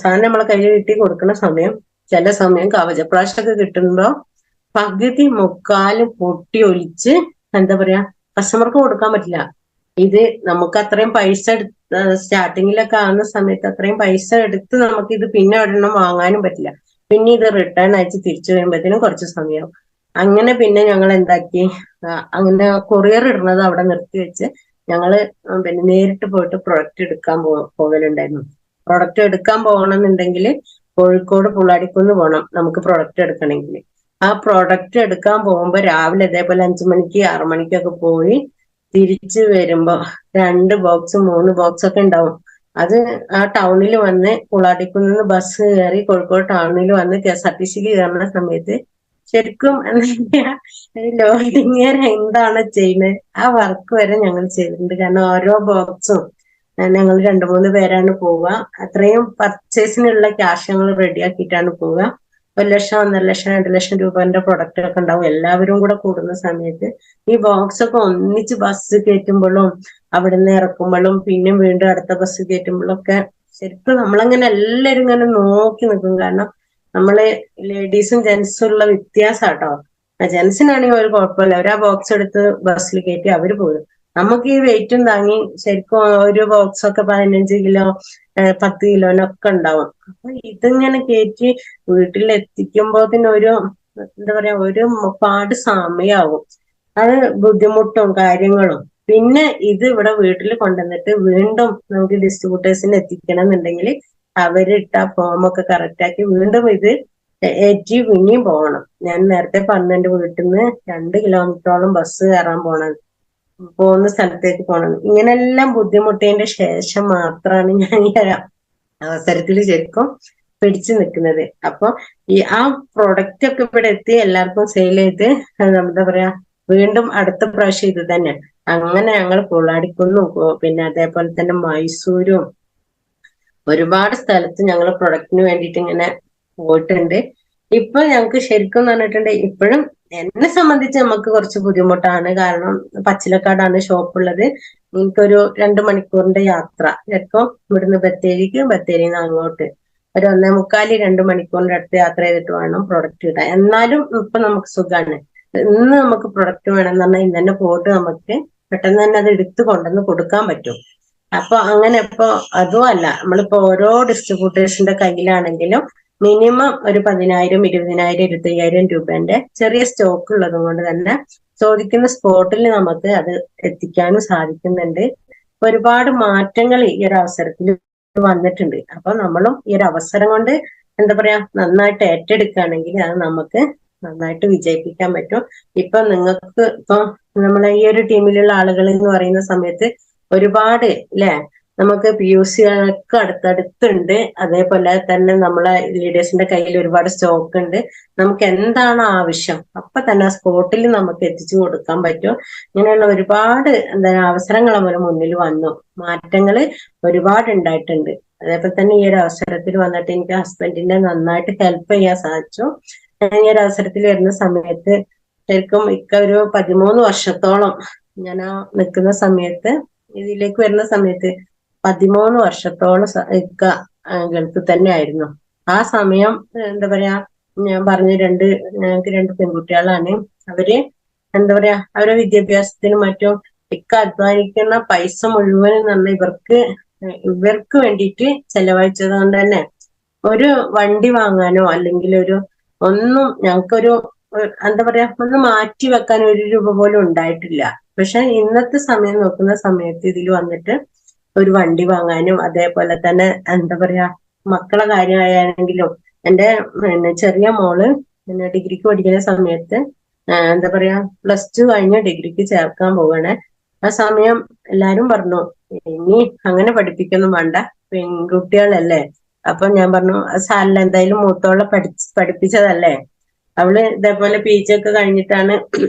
സാധനം നമ്മളെ കയ്യിൽ കിട്ടി കൊടുക്കുന്ന സമയം, ചില സമയം കവചപ്രാശൊക്കെ കിട്ടുമ്പോ പകുതി മുക്കാലും പൊട്ടി ഒലിച്ച് എന്താ പറയാ, കസ്റ്റമർക്ക് കൊടുക്കാൻ പറ്റില്ല. ഇത് നമുക്ക് അത്രയും പൈസ സ്റ്റാർട്ടിങ്ങിലൊക്കെ ആവുന്ന സമയത്ത് അത്രയും പൈസ എടുത്ത് നമുക്ക് ഇത് പിന്നെ ഒരെണ്ണം വാങ്ങാനും പറ്റില്ല. പിന്നെ ഇത് റിട്ടേൺ അയച്ച് തിരിച്ചു വരുമ്പോഴത്തേനും കുറച്ച് സമയം. അങ്ങനെ പിന്നെ ഞങ്ങൾ എന്താക്കി, അങ്ങനെ കൊറിയർ ഇടുന്നത് അവിടെ നിർത്തി വെച്ച് ഞങ്ങള് പിന്നെ നേരിട്ട് പോയിട്ട് പ്രൊഡക്റ്റ് എടുക്കാൻ പോകലുണ്ടായിരുന്നു. പ്രൊഡക്റ്റ് എടുക്കാൻ പോകണമെന്നുണ്ടെങ്കിൽ കോഴിക്കോട് പുള്ളാടിക്കുന്ന് പോകണം നമുക്ക് പ്രൊഡക്റ്റ് എടുക്കണമെങ്കിൽ. ആ പ്രൊഡക്റ്റ് എടുക്കാൻ പോകുമ്പോ രാവിലെ ഇതേപോലെ 5 മണിക്ക് 6 മണിക്കൊക്കെ പോയി തിരിച്ചു വരുമ്പോ 2 ബോക്സ് 3 ബോക്സ് ഒക്കെ ഉണ്ടാവും. അത് ആ ടൗണിൽ വന്ന് പുള്ളാടിക്കുന്ന് ബസ് കയറി കോഴിക്കോട് ടൗണിൽ വന്ന് KSRTCക്ക് കയറുന്ന സമയത്ത് ശരിക്കും എന്താ ലോഡിങ്ങർ എന്താണ് ചെയ്യുന്നത് ആ വർക്ക് വരെ ഞങ്ങൾ ചെയ്തിട്ടുണ്ട്. കാരണം ഓരോ ബോക്സും ഞങ്ങൾ 2-3 പേരാണ് പോവുക. അത്രയും പർച്ചേസിനുള്ള ക്യാഷ് ഞങ്ങൾ റെഡിയാക്കിയിട്ടാണ് പോവുക. 1 ലക്ഷം 1.5 ലക്ഷം 2 ലക്ഷം രൂപന്റെ പ്രൊഡക്റ്റ് ഒക്കെ ഉണ്ടാവും. എല്ലാവരും കൂടെ കൂടുന്ന സമയത്ത് ഈ ബോക്സ് ഒക്കെ ഒന്നിച്ച് ബസ് കയറ്റുമ്പോഴും അവിടുന്ന് ഇറക്കുമ്പോഴും പിന്നെ വീണ്ടും അടുത്ത ബസ് കയറ്റുമ്പോഴും ഒക്കെ ശരിക്കും നമ്മളങ്ങനെ എല്ലാവരും ഇങ്ങനെ നോക്കി നിൽക്കും. കാരണം നമ്മള് ലേഡീസും ജെന്റ്സും ഉള്ള വ്യത്യാസം കേട്ടോ. ജെന്റ്സിനാണെങ്കിൽ ഒരു കുഴപ്പമില്ല, അവർ ആ ബോക്സ് എടുത്ത് ബസ്സിൽ കയറ്റി അവര് പോകും. നമുക്ക് ഈ വെയിറ്റും താങ്ങി ശരിക്കും ഒരു ബോക്സ് ഒക്കെ 15 കിലോ 10 കിലോനൊക്കെ ഉണ്ടാവും. അപ്പൊ ഇതിങ്ങനെ കയറ്റി വീട്ടിലെത്തിക്കുമ്പോത്തിന് ഒരു എന്താ പറയാ ഒരു പാട് സമയാവും. അത് ബുദ്ധിമുട്ടും കാര്യങ്ങളും. പിന്നെ ഇത് ഇവിടെ വീട്ടിൽ കൊണ്ടുവന്നിട്ട് വീണ്ടും നമുക്ക് ഡിസ്ട്രിബ്യൂട്ടേഴ്സിന് എത്തിക്കണം എന്നുണ്ടെങ്കിൽ അവരിട്ട ഫോമൊക്കെ കറക്റ്റ് ആക്കി വീണ്ടും ഇത് ഏറ്റി പിന്നെയും പോകണം. ഞാൻ നേരത്തെ പറഞ്ഞ എന്റെ വീട്ടിൽ നിന്ന് 2 കിലോമീറ്ററോളം ബസ് കയറാൻ പോകുന്ന സ്ഥലത്തേക്ക് പോകണം. ഇങ്ങനെല്ലാം ബുദ്ധിമുട്ടിയതിന്റെ ശേഷം മാത്രമാണ് ഞാൻ ഈ അവസരത്തിൽ ശരിക്കും പിടിച്ചു നിൽക്കുന്നത്. അപ്പൊ ആ പ്രൊഡക്റ്റ് ഒക്കെ ഇവിടെ എത്തി എല്ലാവർക്കും സെയിൽ ചെയ്ത് എന്താ പറയാ വീണ്ടും അടുത്ത പ്രാവശ്യം ഇത് തന്നെ. അങ്ങനെ ഞങ്ങൾ പുള്ളാടിക്കുന്നും പിന്നെ അതേപോലെ തന്നെ മൈസൂരും ഒരുപാട് സ്ഥലത്ത് ഞങ്ങൾ പ്രൊഡക്റ്റിന് വേണ്ടിയിട്ട് ഇങ്ങനെ പോയിട്ടുണ്ട്. ഇപ്പൊ ഞങ്ങൾക്ക് ശരിക്കും പറഞ്ഞിട്ടുണ്ട് ഇപ്പോഴും എന്നെ സംബന്ധിച്ച് നമുക്ക് കുറച്ച് ബുദ്ധിമുട്ടാണ്. കാരണം പച്ചിലക്കാടാണ് ഷോപ്പുള്ളത്. എനിക്കൊരു 2 മണിക്കൂറിന്റെ യാത്ര, ചിലപ്പോൾ ഇവിടുന്ന് ബത്തേരിക്ക്, ബത്തേരിയിൽ നിന്ന് അങ്ങോട്ട് ഒരു 1.25-2 മണിക്കൂറിന്റെ അടുത്ത് യാത്ര ചെയ്തിട്ട് വേണം പ്രൊഡക്റ്റ് കിട്ടാൻ. എന്നാലും ഇപ്പൊ നമുക്ക് സുഖമാണ്. ഇന്ന് നമുക്ക് പ്രൊഡക്റ്റ് വേണമെന്ന് പറഞ്ഞാൽ ഇന്ന് തന്നെ പോയിട്ട് നമുക്ക് പെട്ടെന്ന് തന്നെ അത് എടുത്തു കൊണ്ടുവന്ന് കൊടുക്കാൻ പറ്റും. അപ്പൊ അങ്ങനെ ഇപ്പൊ അതും അല്ല, നമ്മളിപ്പോ ഓരോ ഡിസ്ട്രിബ്യൂട്ടേഴ്സിന്റെ കയ്യിലാണെങ്കിലും മിനിമം ഒരു 10,000 20,000 25,000 രൂപന്റെ ചെറിയ സ്റ്റോക്ക് ഉള്ളത് കൊണ്ട് തന്നെ ചോദിക്കുന്ന സ്പോട്ടിൽ നമുക്ക് അത് എത്തിക്കാനും സാധിക്കുന്നുണ്ട്. ഒരുപാട് മാറ്റങ്ങൾ ഈ ഒരു അവസരത്തിൽ വന്നിട്ടുണ്ട്. അപ്പൊ നമ്മളും ഈ ഒരു അവസരം കൊണ്ട് എന്താ പറയാ നന്നായിട്ട് ഏറ്റെടുക്കുകയാണെങ്കിൽ അത് നമുക്ക് നന്നായിട്ട് വിജയിപ്പിക്കാൻ പറ്റും. ഇപ്പൊ നിങ്ങൾക്ക് ഇപ്പൊ നമ്മളെ ഈ ഒരു ടീമിലുള്ള ആളുകൾ എന്ന് പറയുന്ന സമയത്ത് ഒരുപാട് അല്ലെ നമുക്ക് PUC ഒക്കെ അടുത്തടുത്തുണ്ട്. അതേപോലെ തന്നെ നമ്മളെ ലീഡേഴ്സിന്റെ കയ്യിൽ ഒരുപാട് സ്റ്റോക്ക് ഉണ്ട്. നമുക്ക് എന്താണ് ആവശ്യം അപ്പൊ തന്നെ ആ സ്പോട്ടിൽ നമുക്ക് എത്തിച്ചു കൊടുക്കാൻ പറ്റും. ഇങ്ങനെയുള്ള ഒരുപാട് എന്താ അവസരങ്ങൾ നമ്മുടെ മുന്നിൽ വന്നു. മാറ്റങ്ങൾ ഒരുപാട് ഉണ്ടായിട്ടുണ്ട്. അതേപോലെ തന്നെ ഈ ഒരു അവസരത്തിൽ വന്നിട്ട് എനിക്ക് ഹസ്ബൻഡിനെ നന്നായിട്ട് ഹെൽപ്പ് ചെയ്യാൻ സാധിച്ചു. ഈ ഒരു അവസരത്തിൽ വരുന്ന സമയത്ത് ശരിക്കും ഒരു 13 വർഷത്തോളം ഞാൻ ആ നിൽക്കുന്ന സമയത്ത് ഇതിലേക്ക് വരുന്ന സമയത്ത് 13 വർഷത്തോളം ഗൾഫിൽ തന്നെ ആയിരുന്നു. ആ സമയം എന്താ പറയാ ഞാൻ പറഞ്ഞ ഞങ്ങൾക്ക് 2 പെൺകുട്ടികളാണ്. അവര് എന്താ പറയാ അവരുടെ വിദ്യാഭ്യാസത്തിനും മറ്റും അധ്വാനിക്കുന്ന പൈസ മുഴുവനും നമ്മൾ ഇവർക്ക് വേണ്ടിയിട്ട് ചെലവഴിച്ചത് കൊണ്ട് തന്നെ ഒരു വണ്ടി വാങ്ങാനോ അല്ലെങ്കിൽ ഒന്നും ഞങ്ങൾക്കൊരു എന്താ പറയാ ഒന്ന് മാറ്റി വെക്കാൻ 1 രൂപ പോലും ഉണ്ടായിട്ടില്ല. പക്ഷെ ഇന്നത്തെ സമയം നോക്കുന്ന സമയത്ത് ഇതിൽ വന്നിട്ട് ഒരു വണ്ടി വാങ്ങാനും അതേപോലെ തന്നെ എന്താ പറയാ മക്കളെ കാര്യമായാണെങ്കിലും എന്റെ ചെറിയ മോള് ഡിഗ്രിക്ക് പഠിക്കുന്ന സമയത്ത് എന്താ പറയാ +2 കഴിഞ്ഞ് ഡിഗ്രിക്ക് ചേർക്കാൻ പോവാണ്. ആ സമയം എല്ലാരും പറഞ്ഞു ഇനി അങ്ങനെ പഠിപ്പിക്കൊന്നും വേണ്ട, പെൺകുട്ടികളല്ലേ. അപ്പൊ ഞാൻ പറഞ്ഞു സാരല്ല, എന്തായാലും മൂത്തോളെ പഠിപ്പിച്ചതല്ലേ. അവള് ഇതേപോലെ PG ഒക്കെ കഴിഞ്ഞിട്ടാണ്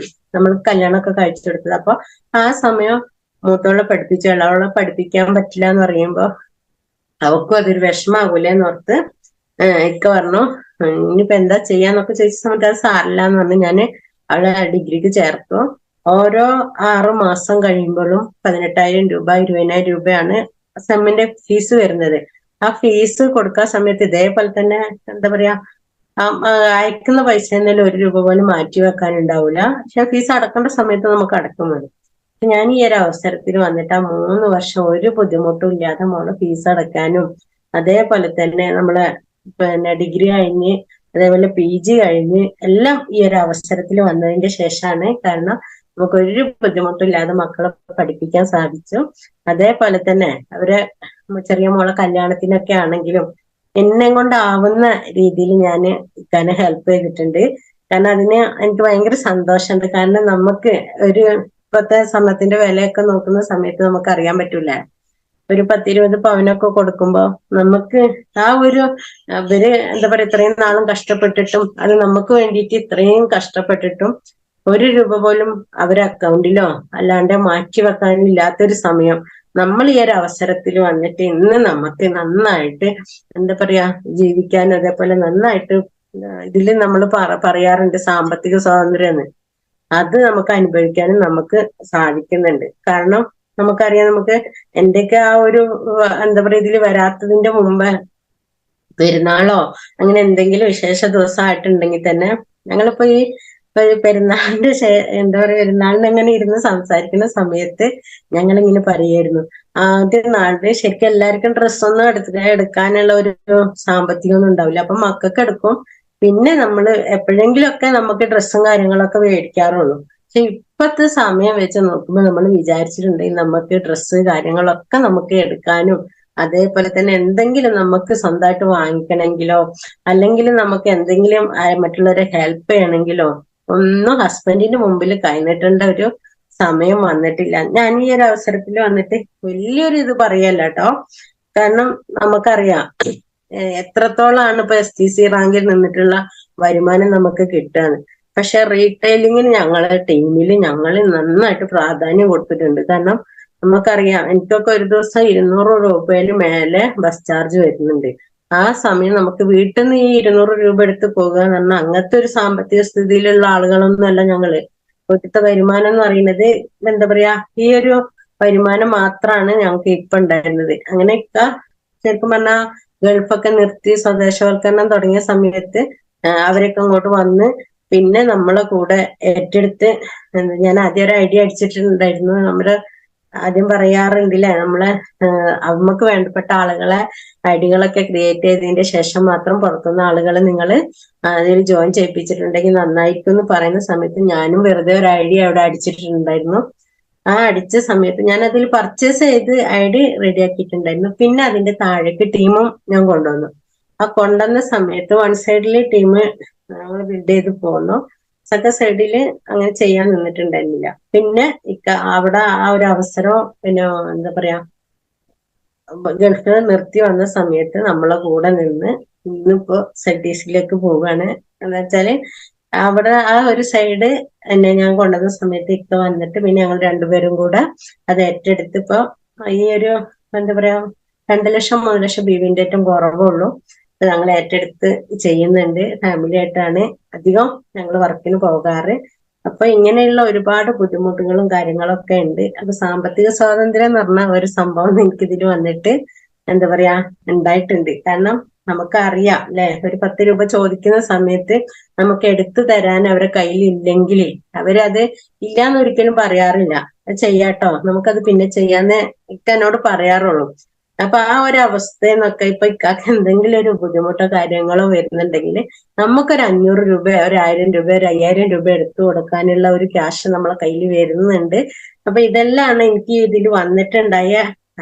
നമ്മൾ കല്യാണമൊക്കെ കഴിച്ചെടുത്തത്. അപ്പൊ ആ സമയം മൂത്തോളെ പഠിപ്പിച്ചു, ഇളവളെ പഠിപ്പിക്കാൻ പറ്റില്ല എന്ന് പറയുമ്പോ അവക്കും അതൊരു വിഷമാകൂലെന്ന് ഓർത്ത് ഇക്ക പറഞ്ഞു ഇനിയിപ്പോ എന്താ ചെയ്യാന്നൊക്കെ ചോദിച്ച സമയത്ത് അത് സാരില്ല എന്ന് പറഞ്ഞു ഞാൻ അവളെ ഡിഗ്രിക്ക് ചേർത്തു. ഓരോ 6 മാസം കഴിയുമ്പോഴും 18,000 രൂപ 20,000 രൂപയാണ് സെമ്മിന്റെ ഫീസ് വരുന്നത്. ആ ഫീസ് കൊടുക്കാൻ സമയത്ത് ഇതേപോലെ തന്നെ എന്താ പറയാ അയക്കുന്ന പൈസ എന്നാലും 1 രൂപ പോലും മാറ്റി വെക്കാനുണ്ടാവില്ല. പക്ഷെ ഫീസ് അടക്കേണ്ട സമയത്ത് നമുക്ക് അടക്കം വരും. ഞാൻ ഈ ഒരു അവസരത്തിൽ വന്നിട്ട് ആ 3 വർഷം ഒരു ബുദ്ധിമുട്ടും ഇല്ലാതെ മോളെ ഫീസ് അടക്കാനും അതേപോലെ തന്നെ നമ്മളെ പിന്നെ ഡിഗ്രി കഴിഞ്ഞ് അതേപോലെ PG കഴിഞ്ഞ് എല്ലാം ഈ ഒരു അവസരത്തിൽ വന്നതിന്റെ ശേഷമാണ്. കാരണം നമുക്ക് ഒരു ബുദ്ധിമുട്ടില്ലാതെ മക്കളെ പഠിപ്പിക്കാൻ സാധിച്ചു. അതേപോലെ തന്നെ അവരെ ചെറിയ മോളെ കല്യാണത്തിനൊക്കെ ആണെങ്കിലും എന്നെ കൊണ്ടാവുന്ന രീതിയിൽ ഞാൻ ഇക്കാനെ ഹെൽപ്പ് ചെയ്തിട്ടുണ്ട്. കാരണം അതിന് എനിക്ക് ഭയങ്കര സന്തോഷമുണ്ട്. കാരണം നമുക്ക് ഒരു ഇപ്പത്തെ സ്വർണത്തിന്റെ വിലയൊക്കെ നോക്കുന്ന സമയത്ത് നമുക്ക് അറിയാൻ പറ്റൂല. ഒരു 10-20 പവനൊക്കെ കൊടുക്കുമ്പോ നമുക്ക് ആ ഒരു അവര് എന്താ പറയാ ഇത്രയും നാളും കഷ്ടപ്പെട്ടിട്ടും അത് നമുക്ക് വേണ്ടിയിട്ട് ഇത്രയും കഷ്ടപ്പെട്ടിട്ടും ഒരു രൂപ പോലും അവരെ അക്കൗണ്ടിലോ അല്ലാണ്ട് മാറ്റി വെക്കാനില്ലാത്തൊരു സമയം നമ്മൾ ഈ ഒരു അവസരത്തിൽ വന്നിട്ട് ഇന്ന് നമുക്ക് നന്നായിട്ട് എന്താ പറയാ ജീവിക്കാനും അതേപോലെ നന്നായിട്ട് ഇതിൽ നമ്മൾ പറയാറുണ്ട് സാമ്പത്തിക സ്വാതന്ത്ര്യം എന്ന്. അത് നമുക്ക് അനുഭവിക്കാനും നമുക്ക് സാധിക്കുന്നുണ്ട്. കാരണം നമുക്കറിയാം, നമുക്ക് എന്റെയൊക്കെ ആ ഒരു എന്താ പറയാ ഇതിൽ വരാത്തതിന്റെ മുമ്പ് പെരുന്നാളോ അങ്ങനെ എന്തെങ്കിലും വിശേഷ ദിവസമായിട്ടുണ്ടെങ്കിൽ തന്നെ ഞങ്ങളിപ്പോ ഈ പെരുന്നാളിന്റെ എന്താ പറയാ പെരുന്നാളിന് അങ്ങനെ ഇരുന്ന് സംസാരിക്കുന്ന സമയത്ത് ഞങ്ങൾ ഇങ്ങനെ പറയായിരുന്നു, ആദ്യ നാളില് ശരിക്കും എല്ലാവർക്കും ഡ്രസ്സൊന്നും എടുക്കാനുള്ള ഒരു സാമ്പത്തികമൊന്നും ഉണ്ടാവില്ല. അപ്പൊ മക്കൾക്ക് എടുക്കും. പിന്നെ നമ്മള് എപ്പോഴെങ്കിലും ഒക്കെ നമുക്ക് ഡ്രസ്സും കാര്യങ്ങളൊക്കെ മേടിക്കാറുള്ളൂ. പക്ഷെ ഇപ്പത്തെ സമയം വെച്ച് നോക്കുമ്പോൾ നമ്മൾ വിചാരിച്ചിട്ടുണ്ടെങ്കിൽ നമുക്ക് ഡ്രസ്സ് കാര്യങ്ങളൊക്കെ നമുക്ക് എടുക്കാനും അതേപോലെ തന്നെ എന്തെങ്കിലും നമുക്ക് സ്വന്തമായിട്ട് വാങ്ങിക്കണമെങ്കിലോ അല്ലെങ്കിൽ നമുക്ക് എന്തെങ്കിലും മറ്റുള്ളവരെ ഹെൽപ്പ് ചെയ്യണമെങ്കിലോ ഒന്നും ഹസ്ബൻഡിന്റെ മുമ്പിൽ കൈനീട്ടേണ്ട ഒരു സമയം വന്നിട്ടില്ല. ഞാൻ ഈ ഒരു അവസരത്തിൽ വന്നിട്ട് വലിയൊരു ഇത് പറയല്ല കേട്ടോ. കാരണം നമുക്കറിയാം എത്രത്തോളാണ് ഇപ്പൊ STC റാങ്കിൽ നിന്നിട്ടുള്ള വരുമാനം നമുക്ക് കിട്ടുകയാണ്. പക്ഷെ റീറ്റെയിലിങ്ങിന് ഞങ്ങളെ ടീമിൽ ഞങ്ങൾ നന്നായിട്ട് പ്രാധാന്യം കൊടുത്തിട്ടുണ്ട്. കാരണം നമുക്കറിയാം എനിക്കൊക്കെ ഒരു ദിവസം 200 രൂപയിൽ മേലെ ബസ് ചാർജ് വരുന്നുണ്ട്. ആ സമയം നമുക്ക് വീട്ടിൽ നിന്ന് ഈ 200 രൂപ എടുത്ത് പോകുക എന്ന് പറഞ്ഞാൽ അങ്ങനത്തെ ഒരു സാമ്പത്തിക സ്ഥിതിയിലുള്ള ആളുകളൊന്നും അല്ല ഞങ്ങള്. വീട്ടിലത്തെ വരുമാനം എന്ന് പറയുന്നത് എന്താ പറയാ ഈ ഒരു വരുമാനം മാത്രമാണ് ഞങ്ങൾക്ക് ഇപ്പൊ ഉണ്ടായിരുന്നത്. അങ്ങനെയൊക്കെ ശരിക്കും പറഞ്ഞാൽ ഗൾഫൊക്കെ നിർത്തി സ്വദേശവൽക്കരണം തുടങ്ങിയ സമയത്ത് അവരൊക്കെ അങ്ങോട്ട് വന്ന് പിന്നെ നമ്മളെ കൂടെ ഏറ്റെടുത്ത് ഞാൻ ആദ്യം ഒരു ഐഡിയ അടിച്ചിട്ടുണ്ടായിരുന്നു. നമ്മുടെ ആദ്യം പറയാറുണ്ടല്ലേ നമ്മളെ നമുക്ക് വേണ്ടപ്പെട്ട ആളുകളെ ഐഡികളൊക്കെ ക്രിയേറ്റ് ചെയ്തതിന്റെ ശേഷം മാത്രം പുറത്തുനിന്ന് ആളുകളെ നിങ്ങൾ അതിൽ ജോയിൻ ചെയ്യിപ്പിച്ചിട്ടുണ്ടെങ്കിൽ നന്നായിരിക്കും എന്ന് പറയുന്ന സമയത്ത് ഞാനും വെറുതെ ഒരു ഐഡിയ അവിടെ അടിച്ചിട്ടുണ്ടായിരുന്നു. ആ അടിച്ച സമയത്ത് ഞാൻ അതിൽ പർച്ചേസ് ചെയ്ത് ഐഡി റെഡിയാക്കിയിട്ടുണ്ടായിരുന്നു. പിന്നെ അതിന്റെ താഴേക്ക് ടീമും ഞാൻ കൊണ്ടുവന്നു. ആ കൊണ്ടുവന്ന സമയത്ത് വൺ സൈഡില് ടീം നമ്മൾ ബിൽഡ് ചെയ്ത് പോന്നു. സെക്കൻഡ് സൈഡില് അങ്ങനെ ചെയ്യാൻ നിന്നിട്ടുണ്ടായിരുന്നില്ല. പിന്നെ അവിടെ ആ ഒരു അവസരം പിന്നെ എന്താ പറയാ ഗൾഫിൽ നിർത്തി വന്ന സമയത്ത് നമ്മളെ കൂടെ നിന്ന് ഇന്നിപ്പോ ZDCയിലേക്ക് പോവുകയാണ്. എന്താ വെച്ചാല് അവിടെ ആ ഒരു സൈഡ് എന്നെ ഞാൻ കൊണ്ടുവന്ന സമയത്ത് ഇക്ക വന്നിട്ട് പിന്നെ ഞങ്ങൾ രണ്ടുപേരും കൂടെ അത് ഏറ്റെടുത്ത് ഇപ്പൊ ഈ ഒരു എന്താ പറയാ 2 ലക്ഷം 3 ലക്ഷം ബീവിന്റെ ഏറ്റവും കുറവുള്ളൂ. ഞങ്ങൾ ഏറ്റെടുത്ത് ചെയ്യുന്നുണ്ട്. ഫാമിലി ആയിട്ടാണ് അധികം ഞങ്ങൾ വർക്കിന് പോകാറ്. അപ്പൊ ഇങ്ങനെയുള്ള ഒരുപാട് ബുദ്ധിമുട്ടുകളും കാര്യങ്ങളൊക്കെ ഉണ്ട്. അപ്പൊ സാമ്പത്തിക സ്വാതന്ത്ര്യം എന്ന് പറഞ്ഞ ഒരു സംഭവം എനിക്കിതിൽ വന്നിട്ട് എന്താ പറയാ ഉണ്ടായിട്ടുണ്ട്. കാരണം നമുക്കറിയാം അല്ലെ, ഒരു 10 രൂപ ചോദിക്കുന്ന സമയത്ത് നമുക്ക് എടുത്തു തരാൻ അവരെ കയ്യിൽ ഇല്ലെങ്കിൽ അവരത് ഇല്ലാന്ന് ഒരിക്കലും പറയാറില്ല. ചെയ്യാട്ടോ, നമുക്കത് പിന്നെ ചെയ്യാന്ന് ഇക്ക എന്നോട് പറയാറുള്ളൂ. അപ്പൊ ആ ഒരു അവസ്ഥയെന്നൊക്കെ ഇപ്പൊ ഇക്കാക്ക് എന്തെങ്കിലും ഒരു ബുദ്ധിമുട്ടോ കാര്യങ്ങളോ വരുന്നുണ്ടെങ്കിൽ നമുക്കൊരു 500 രൂപ ഒരു 1000 രൂപ ഒരു 5000 രൂപ എടുത്തു കൊടുക്കാനുള്ള ഒരു ക്യാഷ് നമ്മളെ കയ്യിൽ വരുന്നുണ്ട്. അപ്പൊ ഇതെല്ലാം എനിക്ക് ഇതിൽ വന്നിട്ടുണ്ടായ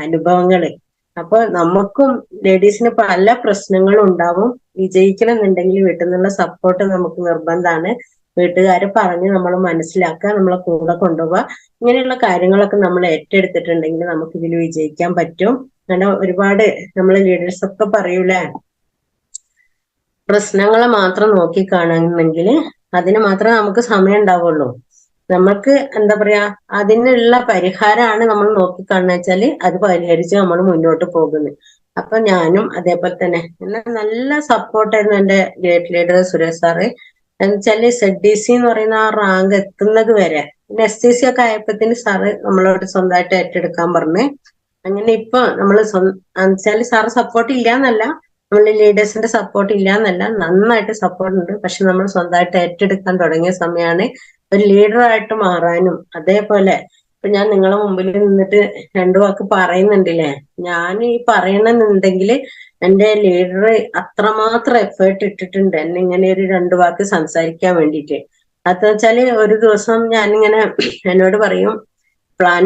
അനുഭവങ്ങള്. അപ്പൊ നമുക്കും ലേഡീസിന് പല പ്രശ്നങ്ങളും ഉണ്ടാവും. വിജയിക്കണം എന്നുണ്ടെങ്കിൽ വീട്ടിൽ നിന്നുള്ള സപ്പോർട്ട് നമുക്ക് നിർബന്ധമാണ്. വീട്ടുകാരെ പറഞ്ഞ് നമ്മൾ മനസ്സിലാക്കുക, നമ്മളെ കൂടെ കൊണ്ടുപോവുക. ഇങ്ങനെയുള്ള കാര്യങ്ങളൊക്കെ നമ്മൾ ഏറ്റെടുത്തിട്ടുണ്ടെങ്കിൽ നമുക്ക് ഇതിൽ വിജയിക്കാൻ പറ്റും. അങ്ങനെ ഒരുപാട് നമ്മളെ ലീഡേഴ്സ് ഒക്കെ പറയൂലേ, പ്രശ്നങ്ങളെ മാത്രം നോക്കി കാണുന്നെങ്കിൽ അതിന് മാത്രമേ നമുക്ക് സമയം ഉണ്ടാവുള്ളൂ. നമുക്ക് എന്താ പറയാ അതിനുള്ള പരിഹാരമാണ് നമ്മൾ നോക്കിക്കാണുന്ന വെച്ചാല് അത് പരിഹരിച്ച് നമ്മൾ മുന്നോട്ട് പോകുന്നത്. അപ്പൊ ഞാനും അതേപോലെ തന്നെ എന്നെ നല്ല സപ്പോർട്ടായിരുന്നു എന്റെ ഗ്രേറ്റ് ലീഡർ സുരേഷ് സാറ്. എന്നുവെച്ചാല് ZDC എന്ന് പറയുന്ന ആ റാങ്ക് എത്തുന്നത് വരെ, പിന്നെ STC ഒക്കെ ആയപ്പത്തിന് സാറ് നമ്മളോട് സ്വന്തമായിട്ട് ഏറ്റെടുക്കാൻ പറഞ്ഞ്. അങ്ങനെ ഇപ്പൊ നമ്മള് വെച്ചാല് സാറ് സപ്പോർട്ട് ഇല്ലാന്നല്ല, നമ്മള് ലീഡേഴ്സിന്റെ സപ്പോർട്ട് ഇല്ലാന്നല്ല, നന്നായിട്ട് സപ്പോർട്ട് ഉണ്ട്. പക്ഷെ നമ്മൾ സ്വന്തമായിട്ട് ഏറ്റെടുക്കാൻ തുടങ്ങിയ സമയമാണ് ഒരു ലീഡറായിട്ട് മാറാനും. അതേപോലെ ഇപ്പൊ ഞാൻ നിങ്ങളെ മുമ്പിൽ നിന്നിട്ട് 2 വാക്ക് പറയുന്നുണ്ടല്ലേ, ഞാൻ ഈ പറയണമെന്നുണ്ടെങ്കിൽ എന്റെ ലീഡർ അത്രമാത്രം എഫേർട്ട് ഇട്ടിട്ടുണ്ട് എന്നെ ഇങ്ങനെ ഒരു 2 വാക്ക് സംസാരിക്കാൻ വേണ്ടിയിട്ട്. അതെന്ന് വെച്ചാല് ഒരു ദിവസം ഞാനിങ്ങനെ എന്നോട് പറയും പ്ലാൻ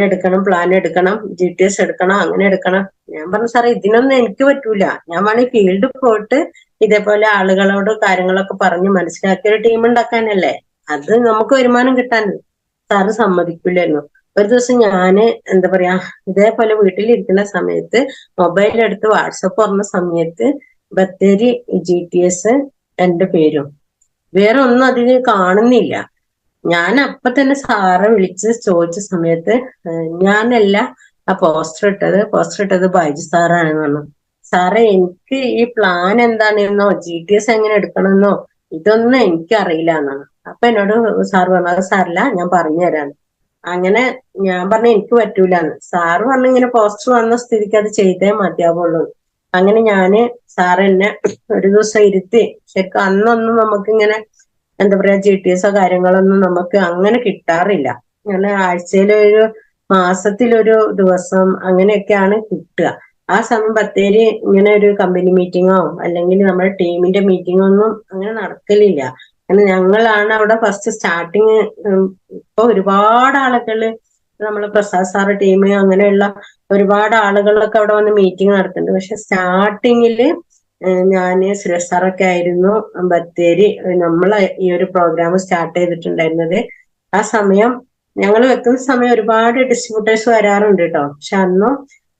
എടുക്കണം, GTS എടുക്കണം, അങ്ങനെ എടുക്കണം. ഞാൻ പറഞ്ഞു സാറേ ഇതിനൊന്നും എനിക്ക് പറ്റൂല, ഞാൻ വേണമെങ്കിൽ ഫീൽഡിൽ പോയിട്ട് ഇതേപോലെ ആളുകളോട് കാര്യങ്ങളൊക്കെ പറഞ്ഞ് മനസ്സിലാക്കിയ ഒരു ടീം ഉണ്ടാക്കാനല്ലേ, അത് നമുക്ക് വരുമാനം കിട്ടാൻ. സാറ് സമ്മതിക്കില്ലായിരുന്നു. ഒരു ദിവസം ഞാന് എന്താ പറയാ ഇതേപോലെ വീട്ടിലിരിക്കുന്ന സമയത്ത് മൊബൈൽ എടുത്ത് വാട്സപ്പ് തുറന്ന സമയത്ത് ബത്തേരി GTS എന്റെ പേരും, വേറെ ഒന്നും അതിന് കാണുന്നില്ല. ഞാൻ അപ്പൊ തന്നെ സാറെ വിളിച്ച് ചോദിച്ച സമയത്ത് ഞാനല്ല ആ പോസ്റ്റർ ഇട്ടത് ബൈജു സാറാണെന്ന് പറഞ്ഞു. സാറേ എനിക്ക് ഈ പ്ലാൻ എന്താണെന്നോ GTS എങ്ങനെ എടുക്കണമെന്നോ ഇതൊന്നും എനിക്കറിയില്ല എന്നാണ്. അപ്പൊ എന്നോട് സാറ് പറഞ്ഞു അത് സാറില്ല, ഞാൻ പറഞ്ഞു തരാന്ന്. അങ്ങനെ ഞാൻ പറഞ്ഞു എനിക്ക് പറ്റൂലെന്ന്. സാറ് പറഞ്ഞു ഇങ്ങനെ പോസ്റ്റർ വന്ന സ്ഥിതിക്ക് അത് ചെയ്തേ മതിയാവുള്ളൂ. അങ്ങനെ ഞാന് സാറ് എന്നെ ഒരു ദിവസം ഇരുത്തി, ശരിക്കും അന്നൊന്നും നമുക്കിങ്ങനെ എന്താ പറയാ GTSോ കാര്യങ്ങളൊന്നും നമുക്ക് അങ്ങനെ കിട്ടാറില്ല. അങ്ങനെ ആഴ്ചയിലൊരു മാസത്തിലൊരു ദിവസം അങ്ങനെയൊക്കെയാണ് കിട്ടുക. ആ സമയം ബത്തേരി ഇങ്ങനെ ഒരു കമ്പനി മീറ്റിങ്ങോ അല്ലെങ്കിൽ നമ്മുടെ ടീമിന്റെ മീറ്റിങ്ങോ ഒന്നും അങ്ങനെ നടക്കലില്ല. കാരണം ഞങ്ങളാണ് അവിടെ ഫസ്റ്റ് സ്റ്റാർട്ടിങ്. ഇപ്പൊ ഒരുപാട് ആളുകള് നമ്മളെ പ്രസാദ് സാറ് ടീം അങ്ങനെയുള്ള ഒരുപാട് ആളുകളൊക്കെ അവിടെ വന്ന് മീറ്റിംഗ് നടത്തുന്നുണ്ട്. പക്ഷെ സ്റ്റാർട്ടിങ്ങില് ഞാന് സുരേഷ് സാറൊക്കെ ആയിരുന്നു ബത്തേരി നമ്മളെ ഈ ഒരു പ്രോഗ്രാം സ്റ്റാർട്ട് ചെയ്തിട്ടുണ്ടായിരുന്നത്. ആ സമയം ഞങ്ങൾ വെക്കുന്ന സമയം ഒരുപാട് ഡിസ്ട്രിബ്യൂട്ടേഴ്സ് വരാറുണ്ട് കേട്ടോ. പക്ഷെ അന്നും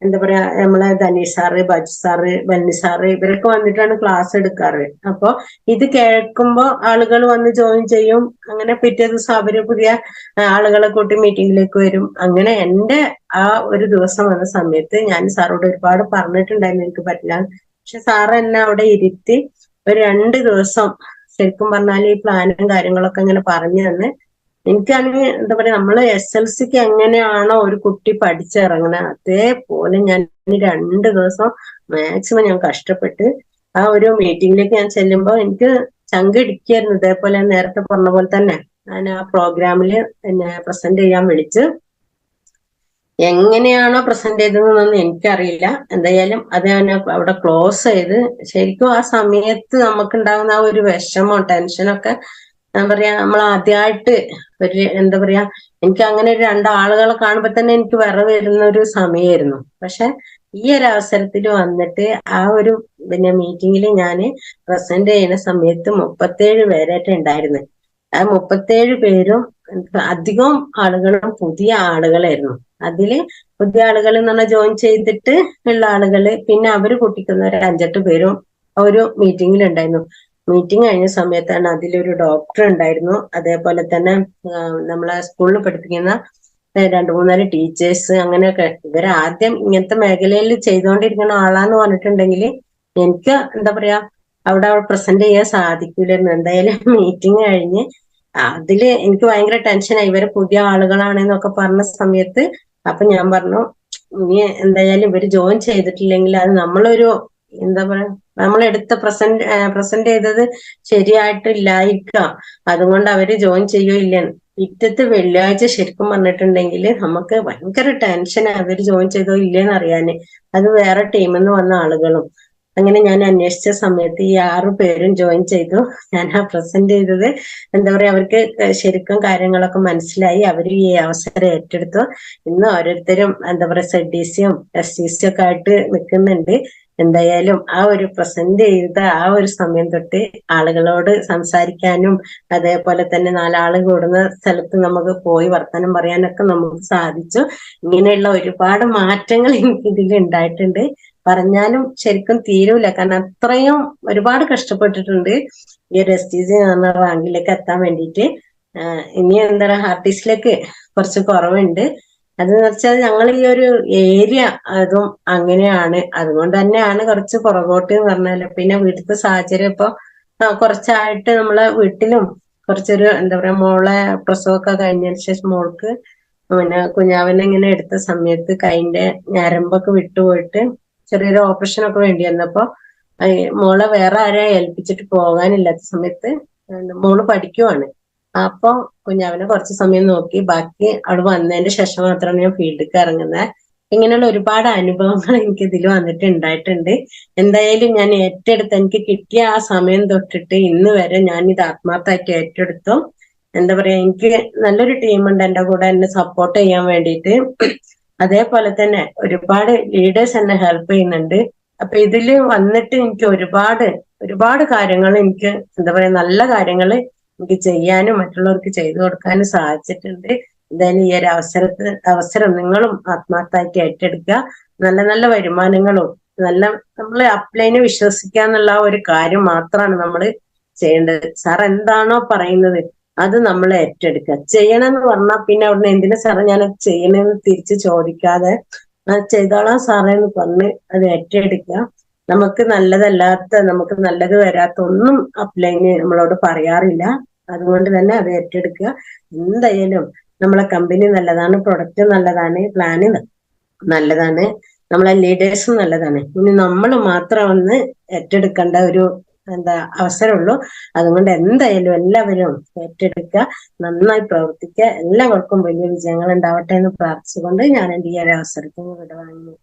എന്താ പറയാ നമ്മളെ ധനീഷ് സാറ്, ബജ് സാറ്, ബന്നി സാറ് ഇവരൊക്കെ വന്നിട്ടാണ് ക്ലാസ് എടുക്കാറ്. അപ്പൊ ഇത് കേൾക്കുമ്പോ ആളുകൾ വന്ന് ജോയിൻ ചെയ്യും. അങ്ങനെ പിറ്റേ ദിവസം അവര് പുതിയ ആളുകളെ കൂട്ടി മീറ്റിംഗിലേക്ക് വരും. അങ്ങനെ എന്റെ ആ ഒരു ദിവസം വന്ന സമയത്ത് ഞാൻ സാറോട് ഒരുപാട് പറഞ്ഞിട്ടുണ്ടായിരുന്നു എനിക്ക് പറ്റില്ല. പക്ഷെ സാറ് എന്നെ അവിടെ ഇരുത്തി ഒരു 2 ദിവസം ശരിക്കും പറഞ്ഞാൽ ഈ പ്ലാനും കാര്യങ്ങളൊക്കെ ഇങ്ങനെ പറഞ്ഞു തന്ന് എനിക്കാണെങ്കിൽ എന്താ പറയാ നമ്മള് SLCക്ക് എങ്ങനെയാണോ ഒരു കുട്ടി പഠിച്ചിറങ്ങണത് അതേപോലെ ഞാൻ 2 ദിവസം മാക്സിമം ഞാൻ കഷ്ടപ്പെട്ട് ആ ഒരു മീറ്റിംഗിലേക്ക് ഞാൻ ചെല്ലുമ്പോൾ എനിക്ക് ചങ്കിടിക്കായിരുന്നു. ഇതേപോലെ നേരത്തെ പറഞ്ഞ പോലെ തന്നെ ഞാൻ ആ പ്രോഗ്രാമില് എന്നെ പ്രസന്റ് ചെയ്യാൻ വിളിച്ച് എങ്ങനെയാണോ പ്രസന്റ് ചെയ്തതെന്നൊന്നും എനിക്കറിയില്ല. എന്തായാലും അത് ഞാൻ അവിടെ ക്ലോസ് ചെയ്ത് ശരിക്കും ആ സമയത്ത് നമുക്കുണ്ടാകുന്ന ആ ഒരു വിഷമോ ടെൻഷനൊക്കെ ഞാൻ പറയാ നമ്മൾ ആദ്യമായിട്ട് ഒരു എന്താ പറയാ എനിക്ക് അങ്ങനെ ഒരു 2 ആളുകളെ കാണുമ്പോ തന്നെ എനിക്ക് വരുന്ന ഒരു സമയമായിരുന്നു. പക്ഷെ ഈ ഒരു അവസരത്തിൽ വന്നിട്ട് ആ ഒരു മീറ്റിംഗിൽ ഞാൻ പ്രസന്റ് ചെയ്യുന്ന സമയത്ത് 37 പേരായിട്ട് ഉണ്ടായിരുന്നു. ആ 37 പേരും അധികം ആളുകളും പുതിയ ആളുകളായിരുന്നു. അതില് പുതിയ ആളുകൾ എന്ന് പറഞ്ഞാൽ ജോയിൻ ചെയ്തിട്ട് ഉള്ള ആളുകള്, പിന്നെ അവര് കൂട്ടിക്കുന്ന ഒരു 5-8 പേരും ഒരു മീറ്റിംഗിൽ ഉണ്ടായിരുന്നു. മീറ്റിംഗ് കഴിഞ്ഞ സമയത്താണ് അതിലൊരു ഡോക്ടർ ഉണ്ടായിരുന്നു. അതേപോലെ തന്നെ നമ്മളെ സ്കൂളിൽ പഠിപ്പിക്കുന്ന 2-3 ടീച്ചേഴ്സ് അങ്ങനെയൊക്കെ. ഇവരാദ്യം ഇങ്ങനത്തെ മേഖലയിൽ ചെയ്തുകൊണ്ടിരിക്കുന്ന ആളാന്ന് പറഞ്ഞിട്ടുണ്ടെങ്കിൽ എനിക്ക് എന്താ പറയാ അവിടെ പ്രസന്റ് ചെയ്യാൻ സാധിക്കില്ലായിരുന്നു. എന്തായാലും മീറ്റിംഗ് കഴിഞ്ഞ് അതില് എനിക്ക് ഭയങ്കര ടെൻഷനായി. ഇവര് പുതിയ ആളുകളാണെന്നൊക്കെ പറഞ്ഞ സമയത്ത് അപ്പൊ ഞാൻ പറഞ്ഞു ഇനി എന്തായാലും ഇവര് ജോയിൻ ചെയ്തിട്ടില്ലെങ്കിൽ അത് നമ്മളൊരു എന്താ പറയാ നമ്മളെടുത്ത പ്രസന്റ് ചെയ്തത് ശരിയായിട്ടില്ലായിരിക്കാം, അതുകൊണ്ട് അവര് ജോയിൻ ചെയ്യോ ഇല്ലെന്ന്. പിറ്റത്തെ വെള്ളിയാഴ്ച ശരിക്കും പറഞ്ഞിട്ടുണ്ടെങ്കിൽ നമുക്ക് ഭയങ്കര ടെൻഷനാ അവര് ജോയിൻ ചെയ്തോ ഇല്ലേന്ന് അറിയാന്. അത് വേറെ ടീമിൽ നിന്ന് വന്ന ആളുകളും. അങ്ങനെ ഞാൻ അന്വേഷിച്ച സമയത്ത് ഈ 6 പേരും ജോയിൻ ചെയ്തു. ഞാൻ ആ പ്രസന്റ് ചെയ്തത് എന്താ പറയാ അവർക്ക് ശരിക്കും കാര്യങ്ങളൊക്കെ മനസ്സിലായി. അവര് ഈ അവസരം ഏറ്റെടുത്തു. ഇന്ന് ഓരോരുത്തരും എന്താ പറയാ ZDCയും STC ഒക്കെ ആയിട്ട് നിൽക്കുന്നുണ്ട്. എന്തായാലും ആ ഒരു പ്രസന്റ് ചെയ്ത ആ ഒരു സമയം തൊട്ട് ആളുകളോട് സംസാരിക്കാനും അതേപോലെ തന്നെ 4 ആള് കൂടുന്ന സ്ഥലത്ത് നമുക്ക് പോയി വർത്തമാനം പറയാനൊക്കെ നമുക്ക് സാധിച്ചു. ഇങ്ങനെയുള്ള ഒരുപാട് മാറ്റങ്ങൾ എനിക്ക് ഇതിൽ ഉണ്ടായിട്ടുണ്ട്. പറഞ്ഞാലും ശരിക്കും തീരൂല. കാരണം അത്രയും ഒരുപാട് കഷ്ടപ്പെട്ടിട്ടുണ്ട് ഈ ഒരു STC എന്ന റാങ്കിലേക്ക് എത്താൻ വേണ്ടിയിട്ട്. ഇനി എന്താ പറയുക ആർട്ടിസ്റ്റിലേക്ക് കുറച്ച് കുറവുണ്ട്. അതെന്ന് വെച്ചാൽ ഞങ്ങൾ ഈ ഒരു ഏരിയ അതും അങ്ങനെയാണ്, അതുകൊണ്ട് തന്നെയാണ് കുറച്ച് പുറകോട്ട് എന്ന് പറഞ്ഞാല്. പിന്നെ വീട്ടിലത്തെ സാഹചര്യം ഇപ്പൊ കുറച്ചായിട്ട് നമ്മളെ വീട്ടിലും കുറച്ചൊരു എന്താ പറയാ മോളെ പ്രസവമൊക്കെ കഴിഞ്ഞതിന് ശേഷം മോൾക്ക് പിന്നെ കുഞ്ഞാവനെ ഇങ്ങനെ എടുത്ത സമയത്ത് കൈന്റെ ഞരമ്പൊക്കെ വിട്ടുപോയിട്ട് ചെറിയൊരു ഓപ്പറേഷൻ ഒക്കെ വേണ്ടി വന്നപ്പോ മോളെ വേറെ ആരെ ഏൽപ്പിച്ചിട്ട് പോകാനില്ലാത്ത സമയത്ത് മോള് പഠിക്കുവാണ്. അപ്പൊ കുഞ്ഞാവനെ കുറച്ച് സമയം നോക്കി, ബാക്കി അവള് വന്നതിന്റെ ശേഷം മാത്രമാണ് ഞാൻ ഫീൽഡിലേക്ക് ഇറങ്ങുന്നത്. ഇങ്ങനെയുള്ള ഒരുപാട് അനുഭവങ്ങൾ എനിക്ക് ഇതിൽ ഉണ്ടായിട്ടുണ്ട്. എന്തായാലും ഞാൻ ഏറ്റെടുത്ത് എനിക്ക് കിട്ടിയ ആ സമയം തൊട്ടിട്ട് ഇന്ന് വരെ ഞാൻ ഇത് ആത്മാർത്ഥമായിട്ട് ഏറ്റെടുത്തു. എന്താ പറയാ, എനിക്ക് നല്ലൊരു ടീമുണ്ട് എന്റെ കൂടെ എന്നെ സപ്പോർട്ട് ചെയ്യാൻ വേണ്ടിയിട്ട്. അതേപോലെ തന്നെ ഒരുപാട് ലീഡേഴ്സ് എന്നെ ഹെൽപ്പ് ചെയ്യുന്നുണ്ട്. അപ്പൊ ഇതില് വന്നിട്ട് എനിക്ക് ഒരുപാട് കാര്യങ്ങൾ എനിക്ക് എന്താ പറയാ, നല്ല കാര്യങ്ങൾ എനിക്ക് ചെയ്യാനും മറ്റുള്ളവർക്ക് ചെയ്തു കൊടുക്കാനും സാധിച്ചിട്ടുണ്ട്. എന്തായാലും ഈ ഒരു അവസരം നിങ്ങളും ആത്മാർത്ഥമായിട്ട് ഏറ്റെടുക്കുക. നല്ല നല്ല വരുമാനങ്ങളും നമ്മൾ അപ്ലൈനെ വിശ്വസിക്കുക എന്നുള്ള ഒരു കാര്യം മാത്രമാണ് നമ്മൾ ചെയ്യേണ്ടത്. സാർ എന്താണോ പറയുന്നത് അത് നമ്മൾ ഏറ്റെടുക്കുക. ചെയ്യണമെന്ന് പറഞ്ഞാൽ പിന്നെ അവിടുന്ന് എന്തിനാ സാറേ ഞാൻ ചെയ്യണമെന്ന് തിരിച്ച് ചോദിക്കാതെ ചെയ്തോളാം സാറേ എന്ന് പറഞ്ഞ് അത് ഏറ്റെടുക്കുക. നമുക്ക് നല്ലത് വരാത്ത ഒന്നും അപ്ലൈന് നമ്മളോട് പറയാറില്ല. അതുകൊണ്ട് തന്നെ അത് ഏറ്റെടുക്കുക. എന്തായാലും നമ്മളെ കമ്പനി നല്ലതാണ്, പ്രൊഡക്റ്റ് നല്ലതാണ്, പ്ലാന് നല്ലതാണ്, നമ്മളെ ലീഡേഴ്സും നല്ലതാണ്. ഇനി നമ്മൾ മാത്രം ഒന്ന് ഏറ്റെടുക്കേണ്ട ഒരു അവസരമുള്ളൂ. അതുകൊണ്ട് എന്തായാലും എല്ലാവരും ഏറ്റെടുക്കുക, നന്നായി പ്രവർത്തിക്കുക. എല്ലാവർക്കും വലിയ വിജയങ്ങൾ ഉണ്ടാവട്ടെ എന്ന് പ്രാർത്ഥിച്ചുകൊണ്ട് ഞാൻ എന്റെ ഈ ഒരു അവസരത്തിന് വിടവാങ്ങുന്നു.